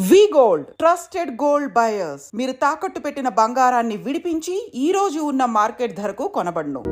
వి gold trusted gold buyers. మీరు తాకట్టు పెట్టిన బంగారాన్ని విడిపించి ఈ రోజు ఉన్న మార్కెట్ ధరకు కొనబడును.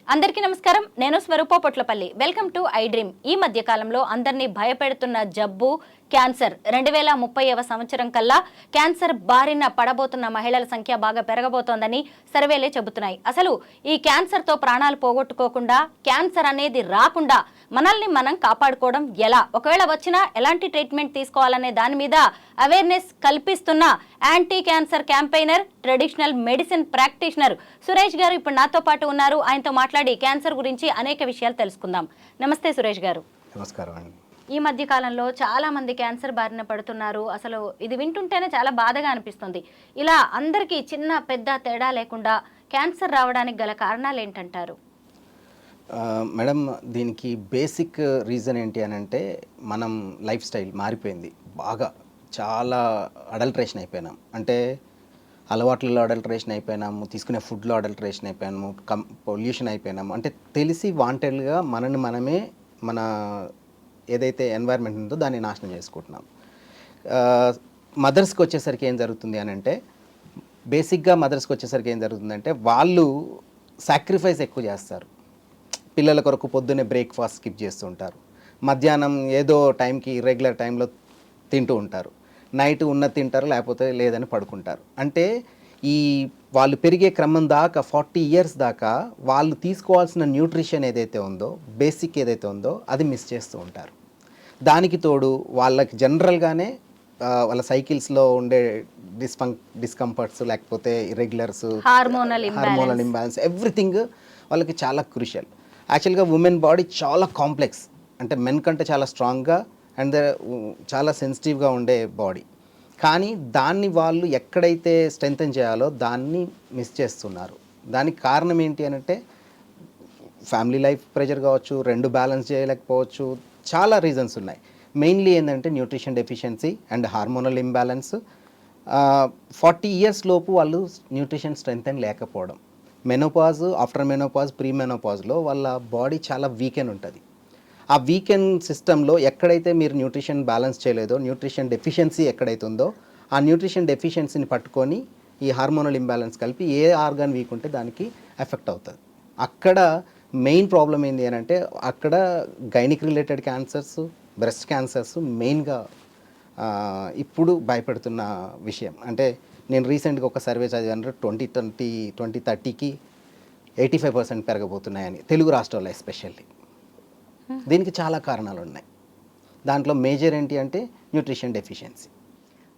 అందరికీ నమస్కారం. నేను Swaroopa Potlapalli. Welcome to I Dream. ఈ మధ్య కాలంలో అందరినీ భయపెడుతున్న జబ్బు క్యాన్సర్. 2030వ సంవత్సరం కల్లా క్యాన్సర్ బారిన పడబోతున్న మహిళల సంఖ్య బాగా పెరగబోతోందని సర్వేలే చెబుతున్నాయి. అసలు ఈ క్యాన్సర్తో ప్రాణాలు పోగొట్టుకోకుండా, క్యాన్సర్ అనేది రాకుండా మనల్ని మనం కాపాడుకోవడం ఎలా, ఒకవేళ వచ్చినా ఎలాంటి ట్రీట్మెంట్ తీసుకోవాలనే దాని మీద అవేర్నెస్ కల్పిస్తున్న anti cancer campaigner, traditional medicine practitioner Suresh గారు ఇప్పుడు నాతో పాటు ఉన్నారు. ఆయనతో మాట్లాడి క్యాన్సర్ గురించి అనేక విషయాలు తెలుసుకుందాం. నమస్తే సురేష్ గారు. నమస్కారం అండి. ఈ మధ్య కాలంలో చాలా మంది క్యాన్సర్ బారిన పడుతున్నారు. అసలు ఇది వింటుంటేనే చాలా బాధగా అనిపిస్తుంది. ఇలా అందరికీ చిన్న పెద్ద తేడా లేకుండా క్యాన్సర్ రావడానికి గల కారణాలు ఏంటంటారు? మేడం, దీనికి బేసిక్ రీజన్ ఏంటి అని అంటే మనం లైఫ్ స్టైల్ మారిపోయింది. బాగా చాలా అడల్ట్రేషన్ అయిపోయినాం. అంటే అలవాట్లలో అడల్ట్రేషన్ అయిపోయినాము, తీసుకునే ఫుడ్లో అడల్ట్రేషన్ అయిపోయాము, పొల్యూషన్ అయిపోయినాము. అంటే తెలిసి వాంటెడ్గా మనమే మన ఏదైతే ఎన్వైర్న్మెంట్ ఉందో దాన్ని నాశనం చేసుకుంటున్నాం. మదర్స్కి వచ్చేసరికి ఏం జరుగుతుంది అని అంటే, బేసిక్గా మదర్స్కి వచ్చేసరికి ఏం జరుగుతుందంటే వాళ్ళు సాక్రిఫైస్ ఎక్కువ చేస్తారు. పిల్లల కొరకు పొద్దున్నే బ్రేక్ఫాస్ట్ స్కిప్ చేస్తూ ఉంటారు, మధ్యాహ్నం ఏదో టైంకి ఇర్రెగ్యులర్ టైంలో తింటూ ఉంటారు, నైట్ ఉన్నది తింటారు లేకపోతే లేదని పడుకుంటారు. అంటే ఈ వాళ్ళు పెరిగే క్రమం దాకా 40 years దాకా వాళ్ళు తీసుకోవాల్సిన న్యూట్రిషన్ ఏదైతే ఉందో, బేసిక్ ఏదైతే ఉందో అది మిస్ చేస్తూ ఉంటారు. దానికి తోడు వాళ్ళకి జనరల్గానే వాళ్ళ సైకిల్స్లో ఉండే డిస్కంఫర్ట్స్ లేకపోతే ఇర్రెగ్యులర్స్, హార్మోనల్ ఇంబ్యాలెన్స్, ఎవ్రీథింగ్ వాళ్ళకి చాలా క్రూషియల్. యాక్చువల్గా ఉమెన్ బాడీ చాలా కాంప్లెక్స్, అంటే మెన్ కంటే చాలా స్ట్రాంగ్గా అండ్ చాలా సెన్సిటివ్గా ఉండే బాడీ. కానీ దాన్ని వాళ్ళు ఎక్కడైతే స్ట్రెంథెన్ చేయాలో దాన్ని మిస్ చేస్తున్నారు. దానికి కారణం ఏంటి అని అంటే ఫ్యామిలీ లైఫ్ ప్రెషర్ కావచ్చు, రెండు బ్యాలెన్స్ చేయలేకపోవచ్చు, చాలా రీజన్స్ ఉన్నాయి. మెయిన్లీ ఏంటంటే nutrition deficiency and hormonal imbalance. 40 years లోపు వాళ్ళు న్యూట్రిషన్ స్ట్రెంథెన్ లేకపోవడం, మెనోపాజ్, ఆఫ్టర్ మెనోపాజ్, ప్రీ మెనోపాజ్లో వాళ్ళ బాడీ చాలా వీకెన్ ఉంటుంది. ఆ వీకెండ్ సిస్టంలో ఎక్కడైతే మీరు న్యూట్రిషన్ బ్యాలెన్స్ చేయలేదో, న్యూట్రిషన్ డెఫిషియన్సీ ఎక్కడైతే ఉందో ఆ న్యూట్రిషన్ డెఫిషియన్సీని పట్టుకొని ఈ హార్మోనల్ ఇంబ్యాలెన్స్ కలిపి ఏ ఆర్గాన్ వీక్ ఉంటే దానికి ఎఫెక్ట్ అవుతుంది. అక్కడ మెయిన్ ప్రాబ్లం ఏంటి అని అంటే, అక్కడ gynaec related cancers, breast cancers మెయిన్గా ఇప్పుడు భయపెడుతున్న విషయం. అంటే నేను రీసెంట్గా ఒక సర్వే చదివాను, 2030కి 85% పెరగబోతున్నాయని, తెలుగు రాష్ట్రాల్లో ఎస్పెషల్లీ. దీనికి చాలా కారణాలు ఉన్నాయి. దాంట్లో మేజర్ ఏంటి అంటే న్యూట్రిషన్ డెఫిషియన్సీ.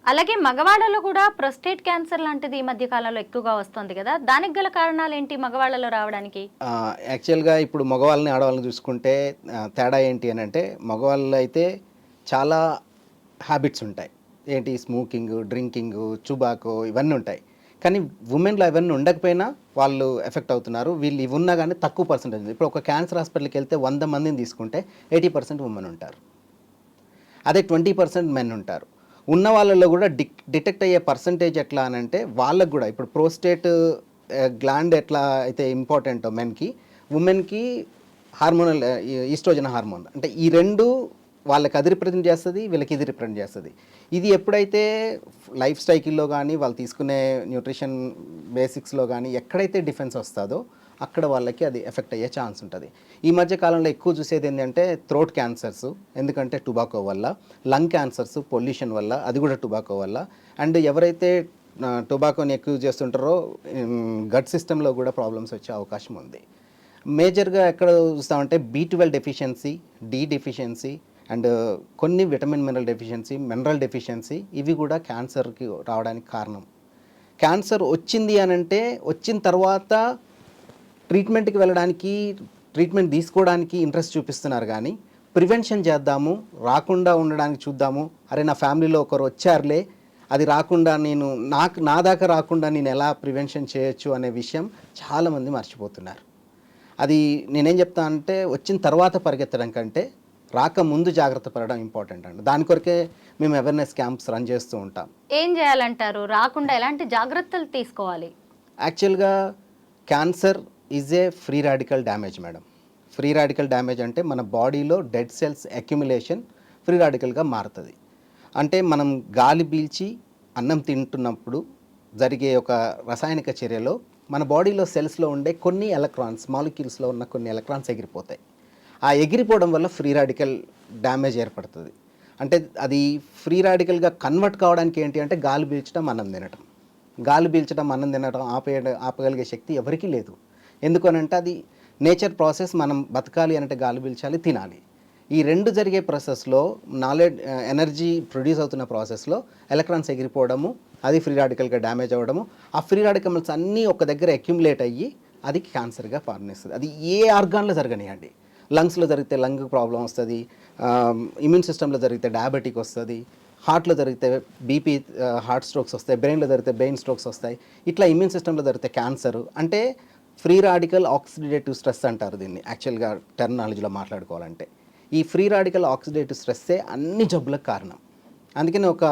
అలాగే మగవాళ్ళలో కూడా ప్రొస్టేట్ క్యాన్సర్ లాంటిది ఈ మధ్య కాలంలో ఎక్కువగా వస్తుంది కదా, దానికి గల కారణాలు ఏంటి మగవాళ్ళలో రావడానికి? యాక్చువల్గా ఇప్పుడు మగవాళ్ళని ఆడవాళ్ళని చూసుకుంటే తేడా ఏంటి అని అంటే, మగవాళ్ళు అయితే చాలా హ్యాబిట్స్ ఉంటాయి. ఏంటి, స్మోకింగ్, డ్రింకింగ్, టుబాకో, ఇవన్నీ ఉంటాయి. కానీ ఉమెన్లో అవన్నీ ఉండకపోయినా వాళ్ళు ఎఫెక్ట్ అవుతున్నారు. వీళ్ళు ఇవి ఉన్నా కానీ తక్కువ పర్సెంటేజ్ ఉంది. ఇప్పుడు ఒక క్యాన్సర్ హాస్పిటల్కి వెళ్తే 100 మందిని తీసుకుంటే 80% ఉమెన్ ఉంటారు, అదే 20% మెన్ ఉంటారు. ఉన్న వాళ్ళల్లో కూడా డిటెక్ట్ అయ్యే పర్సంటేజ్ ఎట్లా అని అంటే, వాళ్ళకు కూడా ఇప్పుడు ప్రోస్టేట్ గ్లాండ్ ఎట్లా అయితే ఇంపార్టెంటో మెన్కి, ఉమెన్కి హార్మోనల్ ఈస్ట్రోజన్ హార్మోన్, అంటే ఈ రెండు వాళ్ళకి అది రిప్రజెంట్ చేస్తుంది, వీళ్ళకి ఇది రిప్రజెంట్ చేస్తుంది. ఇది ఎప్పుడైతే లైఫ్ స్టైల్లో కానీ వాళ్ళు తీసుకునే న్యూట్రిషన్ బేసిక్స్లో కానీ ఎక్కడైతే డిఫెన్స్ వస్తుందో అక్కడ వాళ్ళకి అది ఎఫెక్ట్ అయ్యే ఛాన్స్ ఉంటుంది. ఈ మధ్య కాలంలో ఎక్కువ చూసేది ఏంటంటే థ్రోట్ క్యాన్సర్స్, ఎందుకంటే టుబాకో వల్ల, లంగ్ క్యాన్సర్స్ పొల్యూషన్ వల్ల, అది కూడా టుబాకో వల్ల. అండ్ ఎవరైతే టొబాకోని ఎక్కువ చేస్తుంటారో గట్ సిస్టంలో కూడా ప్రాబ్లమ్స్ వచ్చే అవకాశం ఉంది. మేజర్గా ఎక్కడ చూస్తామంటే B12 deficiency, D deficiency and కొన్ని vitamin mineral deficiency, mineral deficiency, ఇవి కూడా క్యాన్సర్కి రావడానికి కారణం. క్యాన్సర్ వచ్చింది అని అంటే వచ్చిన తర్వాత ట్రీట్మెంట్కి వెళ్ళడానికి, ట్రీట్మెంట్ తీసుకోవడానికి ఇంట్రెస్ట్ చూపిస్తున్నారు. కానీ ప్రివెన్షన్ చేద్దాము, రాకుండా ఉండడానికి చూద్దాము, అరే నా ఫ్యామిలీలో ఒకరు వచ్చారులే, అది రాకుండా నా దాకా రాకుండా నేను ఎలా ప్రివెన్షన్ చేయొచ్చు అనే విషయం చాలామంది మర్చిపోతున్నారు. అది నేనేం చెప్తా అంటే, వచ్చిన తర్వాత పరిగెత్తడం కంటే రాకముందు జాగ్రత్త పడడం ఇంపార్టెంట్ అండి. దాని కొరకే మేము అవేర్నెస్ క్యాంప్స్ రన్ చేస్తూ ఉంటాం. ఏం చేయాలంటారు? రాకుండా ఎలాంటి జాగ్రత్తలు తీసుకోవాలి? యాక్చువల్గా cancer is a free radical damage madam. Free radical damage అంటే మన బాడీలో డెడ్ సెల్స్ అక్యుములేషన్ ఫ్రీ రాడికల్గా మారుతుంది. అంటే మనం గాలి పీల్చి అన్నం తింటున్నప్పుడు జరిగే ఒక రసాయనిక చర్యలో మన బాడీలో సెల్స్లో ఉండే కొన్ని ఎలక్ట్రాన్స్, మాలిక్యూల్స్లో ఉన్న కొన్ని ఎలక్ట్రాన్స్ ఎగిరిపోతాయి. ఆ ఎగిరిపోవడం వల్ల ఫ్రీ రాడికల్ డ్యామేజ్ ఏర్పడుతుంది. అంటే అది ఫ్రీ రాడికల్గా కన్వర్ట్ కావడానికి ఏంటి అంటే గాలి పీల్చడం, అన్నం తినటం. గాలి పీల్చడం, అన్నం తినడం ఆపగలిగే శక్తి ఎవరికీ లేదు. ఎందుకనంటే అది నేచర్ ప్రాసెస్. మనం బతకాలి అంటే గాలి పీల్చాలి, తినాలి. ఈ రెండు జరిగే ప్రాసెస్లో ఎనర్జీ ప్రొడ్యూస్ అవుతున్న ప్రాసెస్లో ఎలక్ట్రాన్స్ ఎగిరిపోవడము, అది ఫ్రీ రాడికల్గా డ్యామేజ్ అవ్వడము, ఆ ఫ్రీ రాడికల్స్ అన్నీ ఒక దగ్గర అక్యుములేట్ అయ్యి అది క్యాన్సర్గా ఫార్మిస్తుంది. అది ఏ ఆర్గాన్లో జరగనియండి. లంగ్స్లో జరిగితే లంగ్ ప్రాబ్లం వస్తుంది, ఇమ్యూన్ సిస్టంలో జరిగితే డయాబెటిక్ వస్తుంది, హార్ట్లో జరిగితే బీపీ, హార్ట్ స్ట్రోక్స్ వస్తాయి, బ్రెయిన్లో జరిగితే బ్రెయిన్ స్ట్రోక్స్ వస్తాయి. ఇట్లా ఇమ్యూన్ సిస్టంలో జరిగితే క్యాన్సర్. అంటే ఫ్రీ రాడికల్ ఆక్సిడేటివ్ స్ట్రెస్ అంటారు దీన్ని యాక్చువల్గా టెర్మినాలజీలో మాట్లాడుకోవాలంటే. ఈ ఫ్రీ రాడికల్ ఆక్సిడేటివ్ స్ట్రెస్సే అన్ని జబ్బులకు కారణం. అందుకని ఒక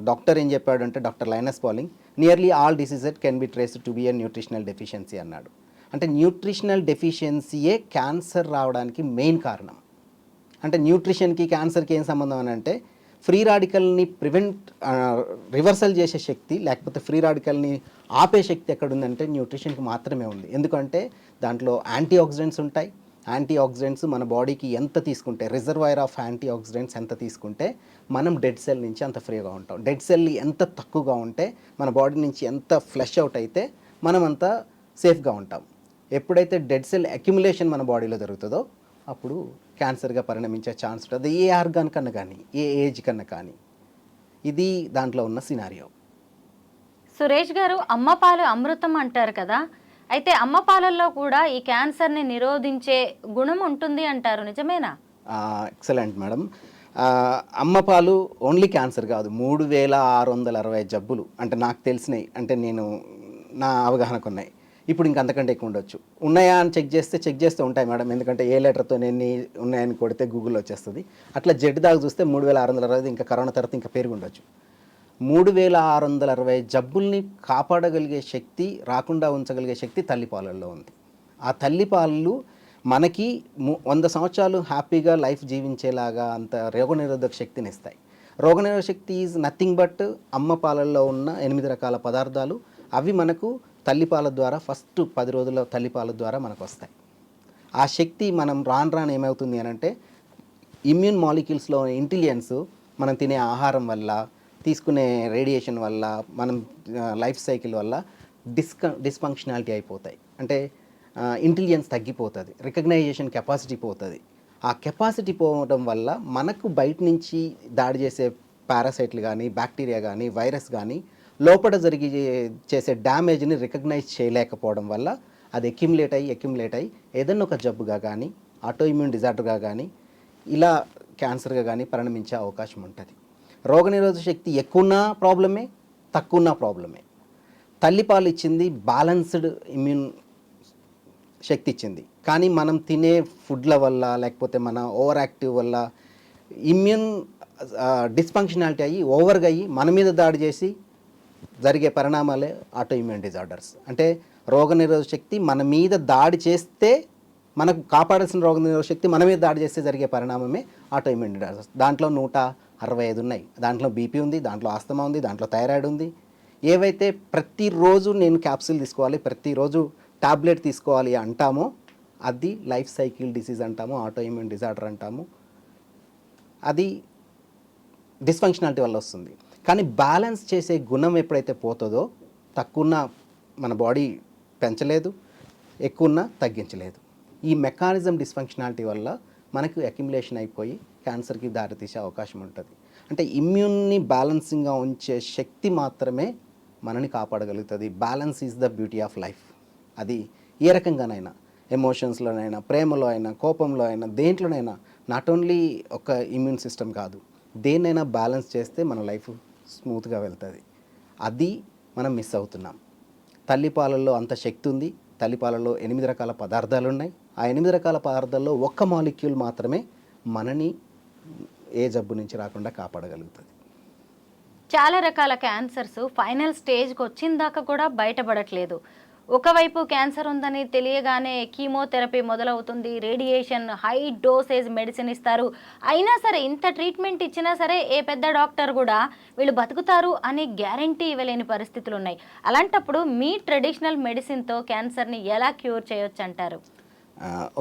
డాక్టర్ ఏం చెప్పాడంటే, doctor లైనస్ polling, nearly all diseases can be traced to be a nutritional deficiency అన్నాడు. అంటే న్యూట్రిషనల్ డెఫిషియన్సీయే క్యాన్సర్ రావడానికి మెయిన్ కారణం. అంటే న్యూట్రిషన్కి క్యాన్సర్కి ఏం సంబంధం అని అంటే, ఫ్రీ రాడికల్ని రివర్సల్ చేసే శక్తి, లేకపోతే ఫ్రీ రాడికల్ని ఆపే శక్తి ఎక్కడుందంటే న్యూట్రిషన్కి మాత్రమే ఉంది. ఎందుకంటే దాంట్లో యాంటీ ఆక్సిడెంట్స్ ఉంటాయి. యాంటీ ఆక్సిడెంట్స్ మన బాడీకి ఎంత తీసుకుంటే, రిజర్వాయర్ ఆఫ్ యాంటీ ఆక్సిడెంట్స్ ఎంత తీసుకుంటే మనం డెడ్ సెల్ నుంచి అంత ఫ్రీగా ఉంటాం. డెడ్ సెల్ ఎంత తక్కువగా ఉంటే, మన బాడీ నుంచి ఎంత ఫ్లష్ అవుట్ అయితే మనం అంత సేఫ్గా ఉంటాం. ఎప్పుడైతే డెడ్ సెల్ అక్యుములేషన్ మన బాడీలో జరుగుతుందో అప్పుడు క్యాన్సర్గా పరిణమించే ఛాన్స్ ఉంటుంది. ఏ ఆర్గాన్ కన్నా కానీ, ఏ ఏజ్ కన్నా కానీ. ఇది దాంట్లో ఉన్న సినారియో. సురేష్ గారు, అమ్మ పాలు అమృతం అంటారు కదా, అయితే అమ్మ పాలల్లో కూడా ఈ క్యాన్సర్ని నిరోధించే గుణం ఉంటుంది అంటారు, నిజమేనా? Excellent madam. అమ్మ పాలు ఓన్లీ క్యాన్సర్ కాదు, 3660 జబ్బులు అంటే నాకు తెలిసినాయి, అంటే నా అవగాహనకు ఉన్నాయి. ఇప్పుడు ఇంకంతకంటే ఎక్కువ ఉండొచ్చు. ఉన్నాయా అని చెక్ చేస్తే ఉంటాయి మేడం. ఎందుకంటే ఏ లెటర్తో ఎన్ని ఉన్నాయని కొడితే గూగుల్లో వచ్చేస్తుంది. అట్లా జెడ్ దాకా చూస్తే 3660, ఇంకా కరోనా తర్వాత ఇంకా పెరిగి ఉండొచ్చు. 3660 జబ్బుల్ని కాపాడగలిగే శక్తి, రాకుండా ఉంచగలిగే శక్తి తల్లిపాలల్లో ఉంది. ఆ తల్లిపాలు మనకి 100 సంవత్సరాలు హ్యాపీగా లైఫ్ జీవించేలాగా అంత రోగనిరోధక శక్తిని ఇస్తాయి. రోగనిరోధక శక్తి ఈజ్ నథింగ్ బట్ అమ్మ పాలల్లో ఉన్న 8 రకాల పదార్థాలు. అవి మనకు తల్లిపాల ద్వారా ఫస్ట్ 10 రోజుల తల్లిపాల ద్వారా మనకు వస్తాయి. ఆ శక్తి మనం రాను ఏమవుతుంది అని అంటే, ఇమ్యూన్ మాలిక్యూల్స్లో ఇంటెలిజెన్స్ మనం తినే ఆహారం వల్ల, తీసుకునే రేడియేషన్ వల్ల, మనం లైఫ్ సైకిల్ వల్ల డిస్ఫంక్షనాలిటీ అయిపోతాయి. అంటే ఇంటెలిజెన్స్ తగ్గిపోతుంది, రికగ్నైజేషన్ కెపాసిటీ పోతుంది. ఆ కెపాసిటీ పోవడం వల్ల మనకు బయట నుంచి దాడి చేసే పారాసైట్లు కానీ, బ్యాక్టీరియా కానీ, వైరస్ కానీ లోపల చేసే డ్యామేజ్ని రికగ్నైజ్ చేయలేకపోవడం వల్ల అది అక్యుములేట్ అయ్యి ఏదైనా ఒక జబ్బుగా కానీ, ఆటో ఇమ్యూన్ డిజార్డర్గా కానీ, ఇలా క్యాన్సర్గా కానీ పరిణమించే అవకాశం ఉంటుంది. రోగనిరోధక శక్తి ఎక్కువన్నా ప్రాబ్లమే, తక్కువన్నా ప్రాబ్లమే. తల్లిపాలు ఇచ్చింది బ్యాలెన్స్డ్ ఇమ్యూన్ శక్తి ఇచ్చింది. కానీ మనం తినే ఫుడ్ల వల్ల, లేకపోతే మన ఓవర్ యాక్టివ్ వల్ల ఇమ్యూన్ డిస్ఫంక్షనాలిటీ అయ్యి, ఓవర్గా అయ్యి మన మీద దాడి చేసి జరిగే పరిణామాలే ఆటో ఇమ్యూన్ డిజార్డర్స్. అంటే రోగనిరోధక శక్తి మన మీద దాడి చేస్తే, మనకు కాపాడాల్సిన రోగనిరోధక శక్తి మన మీద దాడి చేస్తే జరిగే పరిణామమే ఆటో ఇమ్యూన్ డిజార్డర్స్. దాంట్లో 165 ఉన్నాయి. దాంట్లో బీపీ ఉంది, దాంట్లో ఆస్తమా ఉంది, దాంట్లో థైరాయిడ్ ఉంది. ఏవైతే ప్రతిరోజు నేను క్యాప్సూల్ తీసుకోవాలి, ప్రతిరోజు టాబ్లెట్ తీసుకోవాలి అంటామో అది లైఫ్ సైకిల్ డిసీజ్ అంటాము, ఆటో ఇమ్యూన్ డిజార్డర్ అంటాము. అది డిస్ఫంక్షనాలిటీ వల్ల వస్తుంది. కానీ బ్యాలెన్స్ చేసే గుణం ఎప్పుడైతే పోతుందో, తక్కువన్న మన బాడీ పెంచలేదు, ఎక్కువన్న తగ్గించలేదు. ఈ మెకానిజం డిస్ఫంక్షనాలిటీ వల్ల మనకు అక్యుములేషన్ అయిపోయి క్యాన్సర్కి దారితీసే అవకాశం ఉంటుంది. అంటే ఇమ్యూన్ని బ్యాలెన్సింగ్గా ఉంచే శక్తి మాత్రమే మనని కాపాడగలుగుతుంది. Balance is the beauty of life. అది ఏ రకంగానైనా, ఎమోషన్స్లోనైనా, ప్రేమలో అయినా, కోపంలో అయినా, దేంట్లోనైనా, నాట్ ఓన్లీ ఒక ఇమ్యూన్ సిస్టమ్ కాదు, దేన్నైనా బ్యాలెన్స్ చేస్తే మన లైఫ్ స్మూత్గా వెళ్తుంది. అది మనం మిస్ అవుతున్నాం. తల్లిపాలల్లో అంత శక్తి ఉంది. తల్లిపాలలో 8 రకాల పదార్థాలు ఉన్నాయి. ఆ 8 రకాల పదార్థాల్లో ఒక్క మాలిక్యూల్ మాత్రమే మనని ఏ జబ్బు నుంచి రాకుండా కాపాడగలుగుతుంది. చాలా రకాల క్యాన్సర్స్ ఫైనల్ స్టేజ్కి వచ్చిన దాకా కూడా బయటపడట్లేదు. ఒకవైపు క్యాన్సర్ ఉందని తెలియగానే కీమోథెరపీ మొదలవుతుంది, రేడియేషన్, హై డోసేజ్ మెడిసిన్ ఇస్తారు. అయినా సరే ఇంత ట్రీట్మెంట్ ఇచ్చినా సరే ఏ పెద్ద డాక్టర్ కూడా వీళ్ళు బతుకుతారు అని గ్యారంటీ ఇవ్వలేని పరిస్థితులు ఉన్నాయి. అలాంటప్పుడు మీ ట్రెడిషనల్ మెడిసిన్తో క్యాన్సర్ని ఎలా క్యూర్ చేయొచ్చు అంటారు?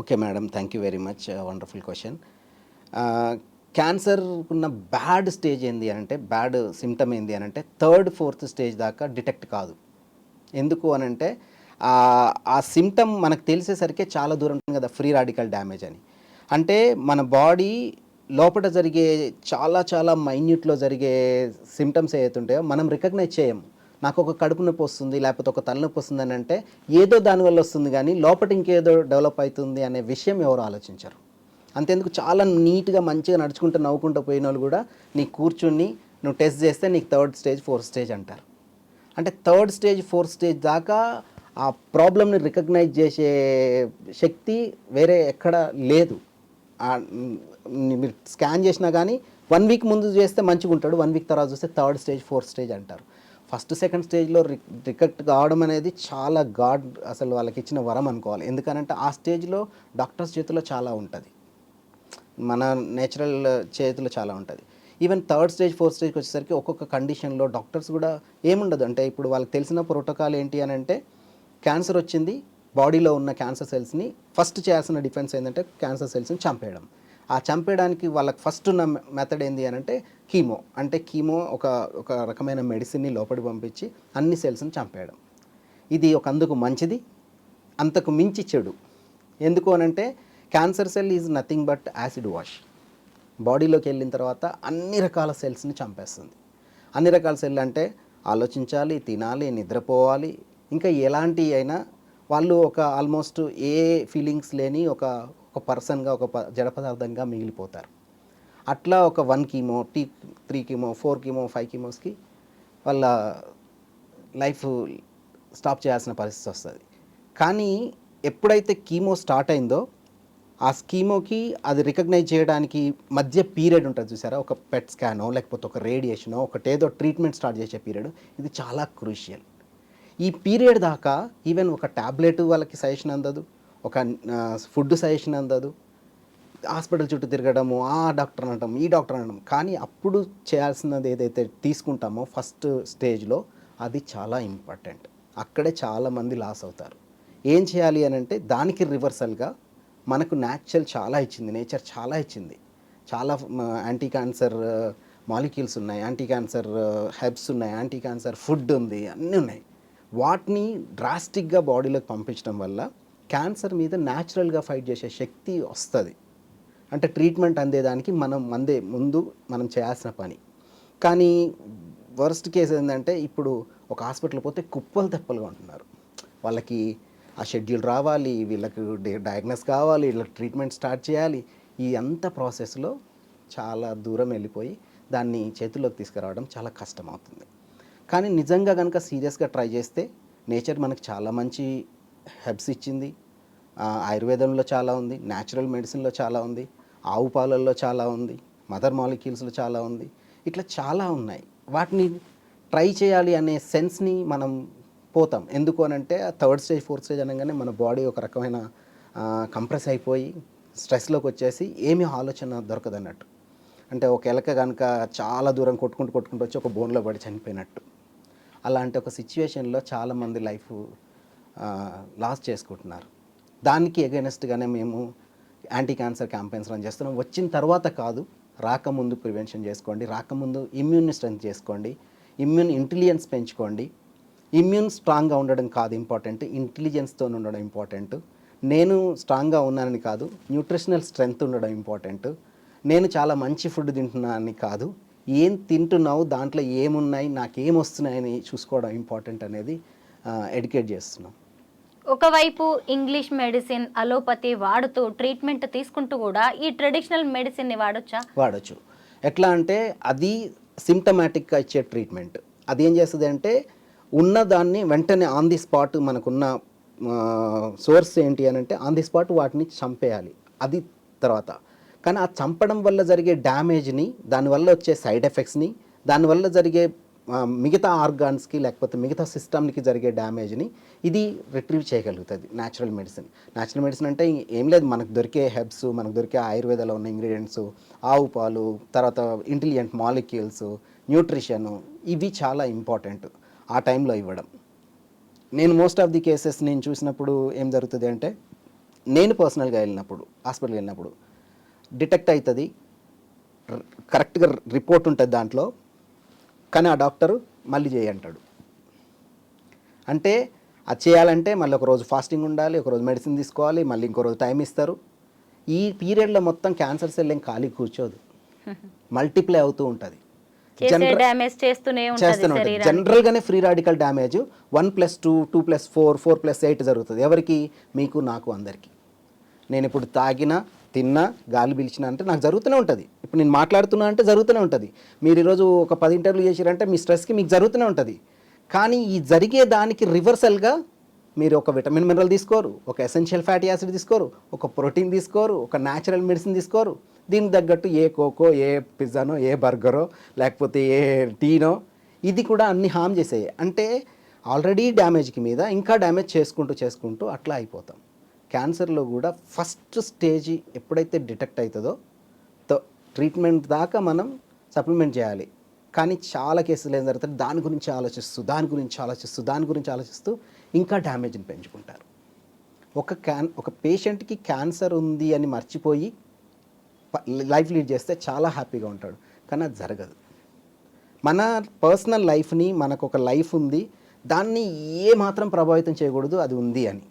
Okay madam, thank you very much, wonderful question. Cancer ఉన్న బ్యాడ్ స్టేజ్ ఏంది అంటే, బ్యాడ్ సిమ్టమ్ ఏంది అని అంటే 3rd, 4th స్టేజ్ దాకా డిటెక్ట్ కాదు. ఎందుకు అని అంటే ఆ సిమ్టమ్ మనకు తెలిసేసరికి చాలా దూరం ఉంటుంది కదా, ఫ్రీ రాడికల్ డ్యామేజ్ అని. అంటే మన బాడీ లోపల జరిగే చాలా చాలా మైన్యూట్లో జరిగే సిమ్టమ్స్ ఏవైతే ఉంటాయో మనం రికగ్నైజ్ చేయము. నాకు ఒక కడుపు నొప్పి వస్తుంది, లేకపోతే ఒక తలనొప్పి వస్తుంది అని అంటే ఏదో దానివల్ల వస్తుంది, కానీ లోపల ఇంకేదో డెవలప్ అవుతుంది అనే విషయం ఎవరు ఆలోచించరు. అంతేందుకు చాలా నీట్గా మంచిగా నడుచుకుంటూ నవ్వుకుంటూ పోయిన వాళ్ళు కూడా నీకు కూర్చుని నువ్వు టెస్ట్ చేస్తే నీకు 3rd స్టేజ్ 4th స్టేజ్ అంటారు. అంటే 3rd స్టేజ్ 4th స్టేజ్ దాకా ఆ ప్రాబ్లమ్ని రికగ్నైజ్ చేసే శక్తి వేరే ఎక్కడ లేదు. మీరు స్కాన్ చేసినా కానీ 1 వీక్ ముందు చేస్తే మంచిగా ఉంటాడు, 1 వీక్ తర్వాత చూస్తే 3rd స్టేజ్ 4th స్టేజ్ అంటారు. 1st, 2nd స్టేజ్లో రికరెక్ట్ కావడం అనేది చాలా గాడ్ అసలు వాళ్ళకి ఇచ్చిన వరం అనుకోవాలి. ఎందుకనంటే ఆ స్టేజ్లో డాక్టర్స్ చేతిలో చాలా ఉంటుంది, మన నేచురల్ చేతిలో చాలా ఉంటుంది. ఈవెన్ 3rd స్టేజ్ 4th స్టేజ్కి వచ్చేసరికి ఒక్కొక్క కండిషన్లో డాక్టర్స్ కూడా ఏముండదు. అంటే ఇప్పుడు వాళ్ళకి తెలిసిన ప్రోటోకాల్ ఏంటి అని అంటే, క్యాన్సర్ వచ్చింది, బాడీలో ఉన్న క్యాన్సర్ సెల్స్ని ఫస్ట్ చేయాల్సిన డిఫెన్స్ ఏంటంటే క్యాన్సర్ సెల్స్ని చంపేయడం. ఆ చంపేయడానికి వాళ్ళకి ఫస్ట్ ఉన్న మెథడ్ ఏంటి అని అంటే కీమో. అంటే కీమో ఒక రకమైన మెడిసిన్ని లోపలికి పంపించి అన్ని సెల్స్ని చంపేయడం. ఇది ఒక అందుకు మంచిది, అంతకు మించి చెడు. ఎందుకు అనంటే cancer cell is nothing but acid wash. బాడీలోకి వెళ్ళిన తర్వాత అన్ని రకాల సెల్స్ని చంపేస్తుంది. అన్ని రకాల సెల్ అంటే ఆలోచించాలి, తినాలి, నిద్రపోవాలి, ఇంకా ఎలాంటి అయినా వాళ్ళు ఒక ఆల్మోస్ట్ ఏ ఫీలింగ్స్ లేని ఒక పర్సన్గా, ఒక జడ పదార్థంగా మిగిలిపోతారు. అట్లా ఒక 1 కీమో, 3 కీమో, 4 కీమో, 5 కీమోస్కి వాళ్ళ లైఫ్ స్టాప్ చేయాల్సిన పరిస్థితి వస్తుంది. కానీ ఎప్పుడైతే కీమో స్టార్ట్ అయిందో ఆ కీమోకి అది రికగ్నైజ్ చేయడానికి మధ్య పీరియడ్ ఉంటుంది చూసారా, ఒక పెట్ స్కానో లేకపోతే ఒక రేడియేషనో ఒకటేదో ట్రీట్మెంట్ స్టార్ట్ చేసే పీరియడ్, ఇది చాలా క్రూషియల్. ఈ పీరియడ్ దాకా ఈవెన్ ఒక ట్యాబ్లెట్ వాళ్ళకి సజెషన్ అందదు, ఒక ఫుడ్ సజెషన్ అందదు, హాస్పిటల్ చుట్టూ తిరగడము, ఆ డాక్టర్ అనడం, ఈ డాక్టర్ అనడం. కానీ అప్పుడు చేయాల్సినది ఏదైతే తీసుకుంటామో ఫస్ట్ స్టేజ్లో అది చాలా ఇంపార్టెంట్. అక్కడే చాలామంది లాస్ అవుతారు. ఏం చేయాలి అని అంటే దానికి రివర్సల్గా మనకు నేచర్ చాలా ఇచ్చింది. చాలా యాంటీ క్యాన్సర్ మాలిక్యూల్స్ ఉన్నాయి, యాంటీ క్యాన్సర్ హెర్బ్స్ ఉన్నాయి, యాంటీ క్యాన్సర్ ఫుడ్ ఉంది, అన్నీ ఉన్నాయి. వాటిని డ్రాస్టిక్గా బాడీలోకి పంపించడం వల్ల క్యాన్సర్ మీద న్యాచురల్గా ఫైట్ చేసే శక్తి వస్తుంది. అంటే ట్రీట్మెంట్ అందేదానికి ముందు మనం చేయాల్సిన పని. కానీ వర్స్ట్ కేసు ఏంటంటే ఇప్పుడు ఒక హాస్పిటల్ పోతే కుప్పలు తెప్పలుగా ఉంటున్నారు. వాళ్ళకి ఆ షెడ్యూల్ రావాలి, వీళ్ళకి డయాగ్నోస్ కావాలి, వీళ్ళకి ట్రీట్మెంట్ స్టార్ట్ చేయాలి. ఈ అంత ప్రాసెస్లో చాలా దూరం వెళ్ళిపోయి దాన్ని చేతుల్లోకి తీసుకురావడం చాలా కష్టం అవుతుంది. కానీ నిజంగా కనుక సీరియస్గా ట్రై చేస్తే నేచర్ మనకు చాలా మంచి హెర్బ్స్ ఇచ్చింది. ఆయుర్వేదంలో చాలా ఉంది, న్యాచురల్ మెడిసిన్లో చాలా ఉంది, ఆవు పాలల్లో చాలా ఉంది, మదర్ మాలిక్యూల్స్లో చాలా ఉంది, ఇట్లా చాలా ఉన్నాయి. వాటిని ట్రై చేయాలి అనే సెన్స్ని మనం పోతాం. ఎందుకు అనంటే 3rd స్టేజ్ 4th స్టేజ్ అనగానే మన బాడీ ఒక రకమైన కంప్రెస్ అయిపోయి స్ట్రెస్లోకి వచ్చేసి ఏమీ ఆలోచన దొరకదన్నట్టు. అంటే ఒక ఎలక కనుక చాలా దూరం కొట్టుకుంటూ వచ్చి ఒక బోన్లో పడి చనిపోయినట్టు. అలాంటి ఒక సిచ్యువేషన్లో చాలామంది లైఫ్ లాస్ చేసుకుంటున్నారు. దానికి ఎగైనెస్ట్గానే మేము యాంటీ క్యాన్సర్ క్యాంపెయిన్స్ రన్ చేస్తున్నాం. వచ్చిన తర్వాత కాదు, రాకముందు ప్రివెన్షన్ చేసుకోండి, రాకముందు ఇమ్యూన్ స్ట్రెంత్ చేసుకోండి, ఇమ్యూన్ ఇంటెలిజెన్స్ పెంచుకోండి. ఇమ్యూన్ స్ట్రాంగ్గా ఉండడం కాదు ఇంపార్టెంట్, ఇంటెలిజెన్స్తో ఉండడం ఇంపార్టెంట్. నేను స్ట్రాంగ్గా ఉన్నానని కాదు, న్యూట్రిషనల్ స్ట్రెంగ్త్ ఉండడం ఇంపార్టెంట్. నేను చాలా మంచి ఫుడ్ తింటున్నానని కాదు, ఏం తింటున్నావు, దాంట్లో ఏమున్నాయి, నాకేం వస్తున్నాయని చూసుకోవడం ఇంపార్టెంట్ అనేది ఎడ్యుకేట్ చేస్తున్నాం. ఒకవైపు ఇంగ్లీష్ మెడిసిన్, అలోపతి వాడుతూ ట్రీట్మెంట్ తీసుకుంటూ కూడా ఈ ట్రెడిషనల్ మెడిసిన్ని వాడొచ్చు. ఎట్లా అంటే అది సిమ్టమాటిక్గా ఇచ్చే ట్రీట్మెంట్. అది ఏం చేస్తుంది అంటే ఉన్నదాన్ని వెంటనే ఆన్ ది స్పాట్, మనకున్న సోర్స్ ఏంటి అని అంటే ఆన్ ది స్పాట్ వాటిని చంపేయాలి. అది తర్వాత కానీ ఆ చంపడం వల్ల జరిగే డ్యామేజ్ని, దానివల్ల వచ్చే సైడ్ ఎఫెక్ట్స్ని, దానివల్ల జరిగే మిగతా ఆర్గాన్స్కి లేకపోతే మిగతా సిస్టమ్కి జరిగే డ్యామేజ్ని ఇది రిట్రీవ్ చేయగలుగుతుంది న్యాచురల్ మెడిసిన్. న్యాచురల్ మెడిసిన్ అంటే ఏం లేదు, మనకు దొరికే హెర్బ్స్, మనకు దొరికే ఆయుర్వేదాలో ఉన్న ఇంగ్రీడియంట్స్, ఆవు పాలు, తర్వాత ఇంటెలిజెంట్ మాలిక్యూల్స్, న్యూట్రిషను, ఇవి చాలా ఇంపార్టెంట్ ఆ టైంలో ఇవ్వడం. నేను మోస్ట్ ఆఫ్ ది కేసెస్ నేను చూసినప్పుడు ఏం జరుగుతుంది అంటే, నేను పర్సనల్గా వెళ్ళినప్పుడు, హాస్పిటల్కి వెళ్ళినప్పుడు డిటెక్ట్ అవుతుంది, కరెక్ట్గా రిపోర్ట్ ఉంటుంది దాంట్లో, కానీ ఆ డాక్టరు మళ్ళీ చేయంటాడు. అంటే అది చేయాలంటే మళ్ళీ ఒకరోజు ఫాస్టింగ్ ఉండాలి, ఒకరోజు మెడిసిన్ తీసుకోవాలి, మళ్ళీ ఇంకో రోజు టైం ఇస్తారు. ఈ పీరియడ్లో మొత్తం క్యాన్సర్ సెల్ ఏం ఖాళీ కూర్చోదు, మల్టిప్లై అవుతూ ఉంటుంది. జనరల్గానే ఫ్రీ రాడికల్ డ్యామేజ్ 1+2, 2+4, 4+8 జరుగుతుంది. ఎవరికి? మీకు, నాకు, అందరికీ. నేను ఇప్పుడు తాగినా, తిన్నా, గాలి పీల్చినా అంటే నాకు జరుగుతూనే ఉంటుంది. ఇప్పుడు నేను మాట్లాడుతున్నా అంటే జరుగుతూనే ఉంటుంది. మీరు ఈరోజు ఒక 10 ఇంటర్వ్యూ చేసారంటే మీ స్ట్రెస్కి మీకు జరుగుతూనే ఉంటుంది. కానీ ఈ జరిగే దానికి రివర్సల్గా మీరు ఒక విటమిన్ మినరల్ తీసుకోరు, ఒక ఎసెన్షియల్ ఫ్యాటీ యాసిడ్ తీసుకోరు, ఒక ప్రోటీన్ తీసుకోరు, ఒక న్యాచురల్ మెడిసిన్ తీసుకోరు. దీనికి తగ్గట్టు ఏ కోకో, ఏ పిజ్జానో, ఏ బర్గరో, లేకపోతే ఏ టీనో, ఇది కూడా అన్ని హామ్ చేసేవి. అంటే ఆల్రెడీ డ్యామేజ్కి మీద ఇంకా డ్యామేజ్ చేసుకుంటూ అట్లా అయిపోతాం. క్యాన్సర్లో కూడా ఫస్ట్ స్టేజ్ ఎప్పుడైతే డిటెక్ట్ అవుతుందో ట్రీట్మెంట్ దాకా మనం సప్లిమెంట్ చేయాలి. కానీ చాలా కేసులు ఏం జరుగుతుంది, దాని గురించి ఆలోచిస్తూ ఇంకా డ్యామేజ్ని పెంచుకుంటారు. ఒక పేషెంట్కి క్యాన్సర్ ఉంది అని మర్చిపోయి లైఫ్ లీడ్ చేస్తే చాలా హ్యాపీగా ఉంటాడు, కానీ అది జరగదు. మన పర్సనల్ లైఫ్ని, మనకు ఒక లైఫ్ ఉంది, దాన్ని ఏ మాత్రం ప్రభావితం చేయకూడదు అది ఉంది అని.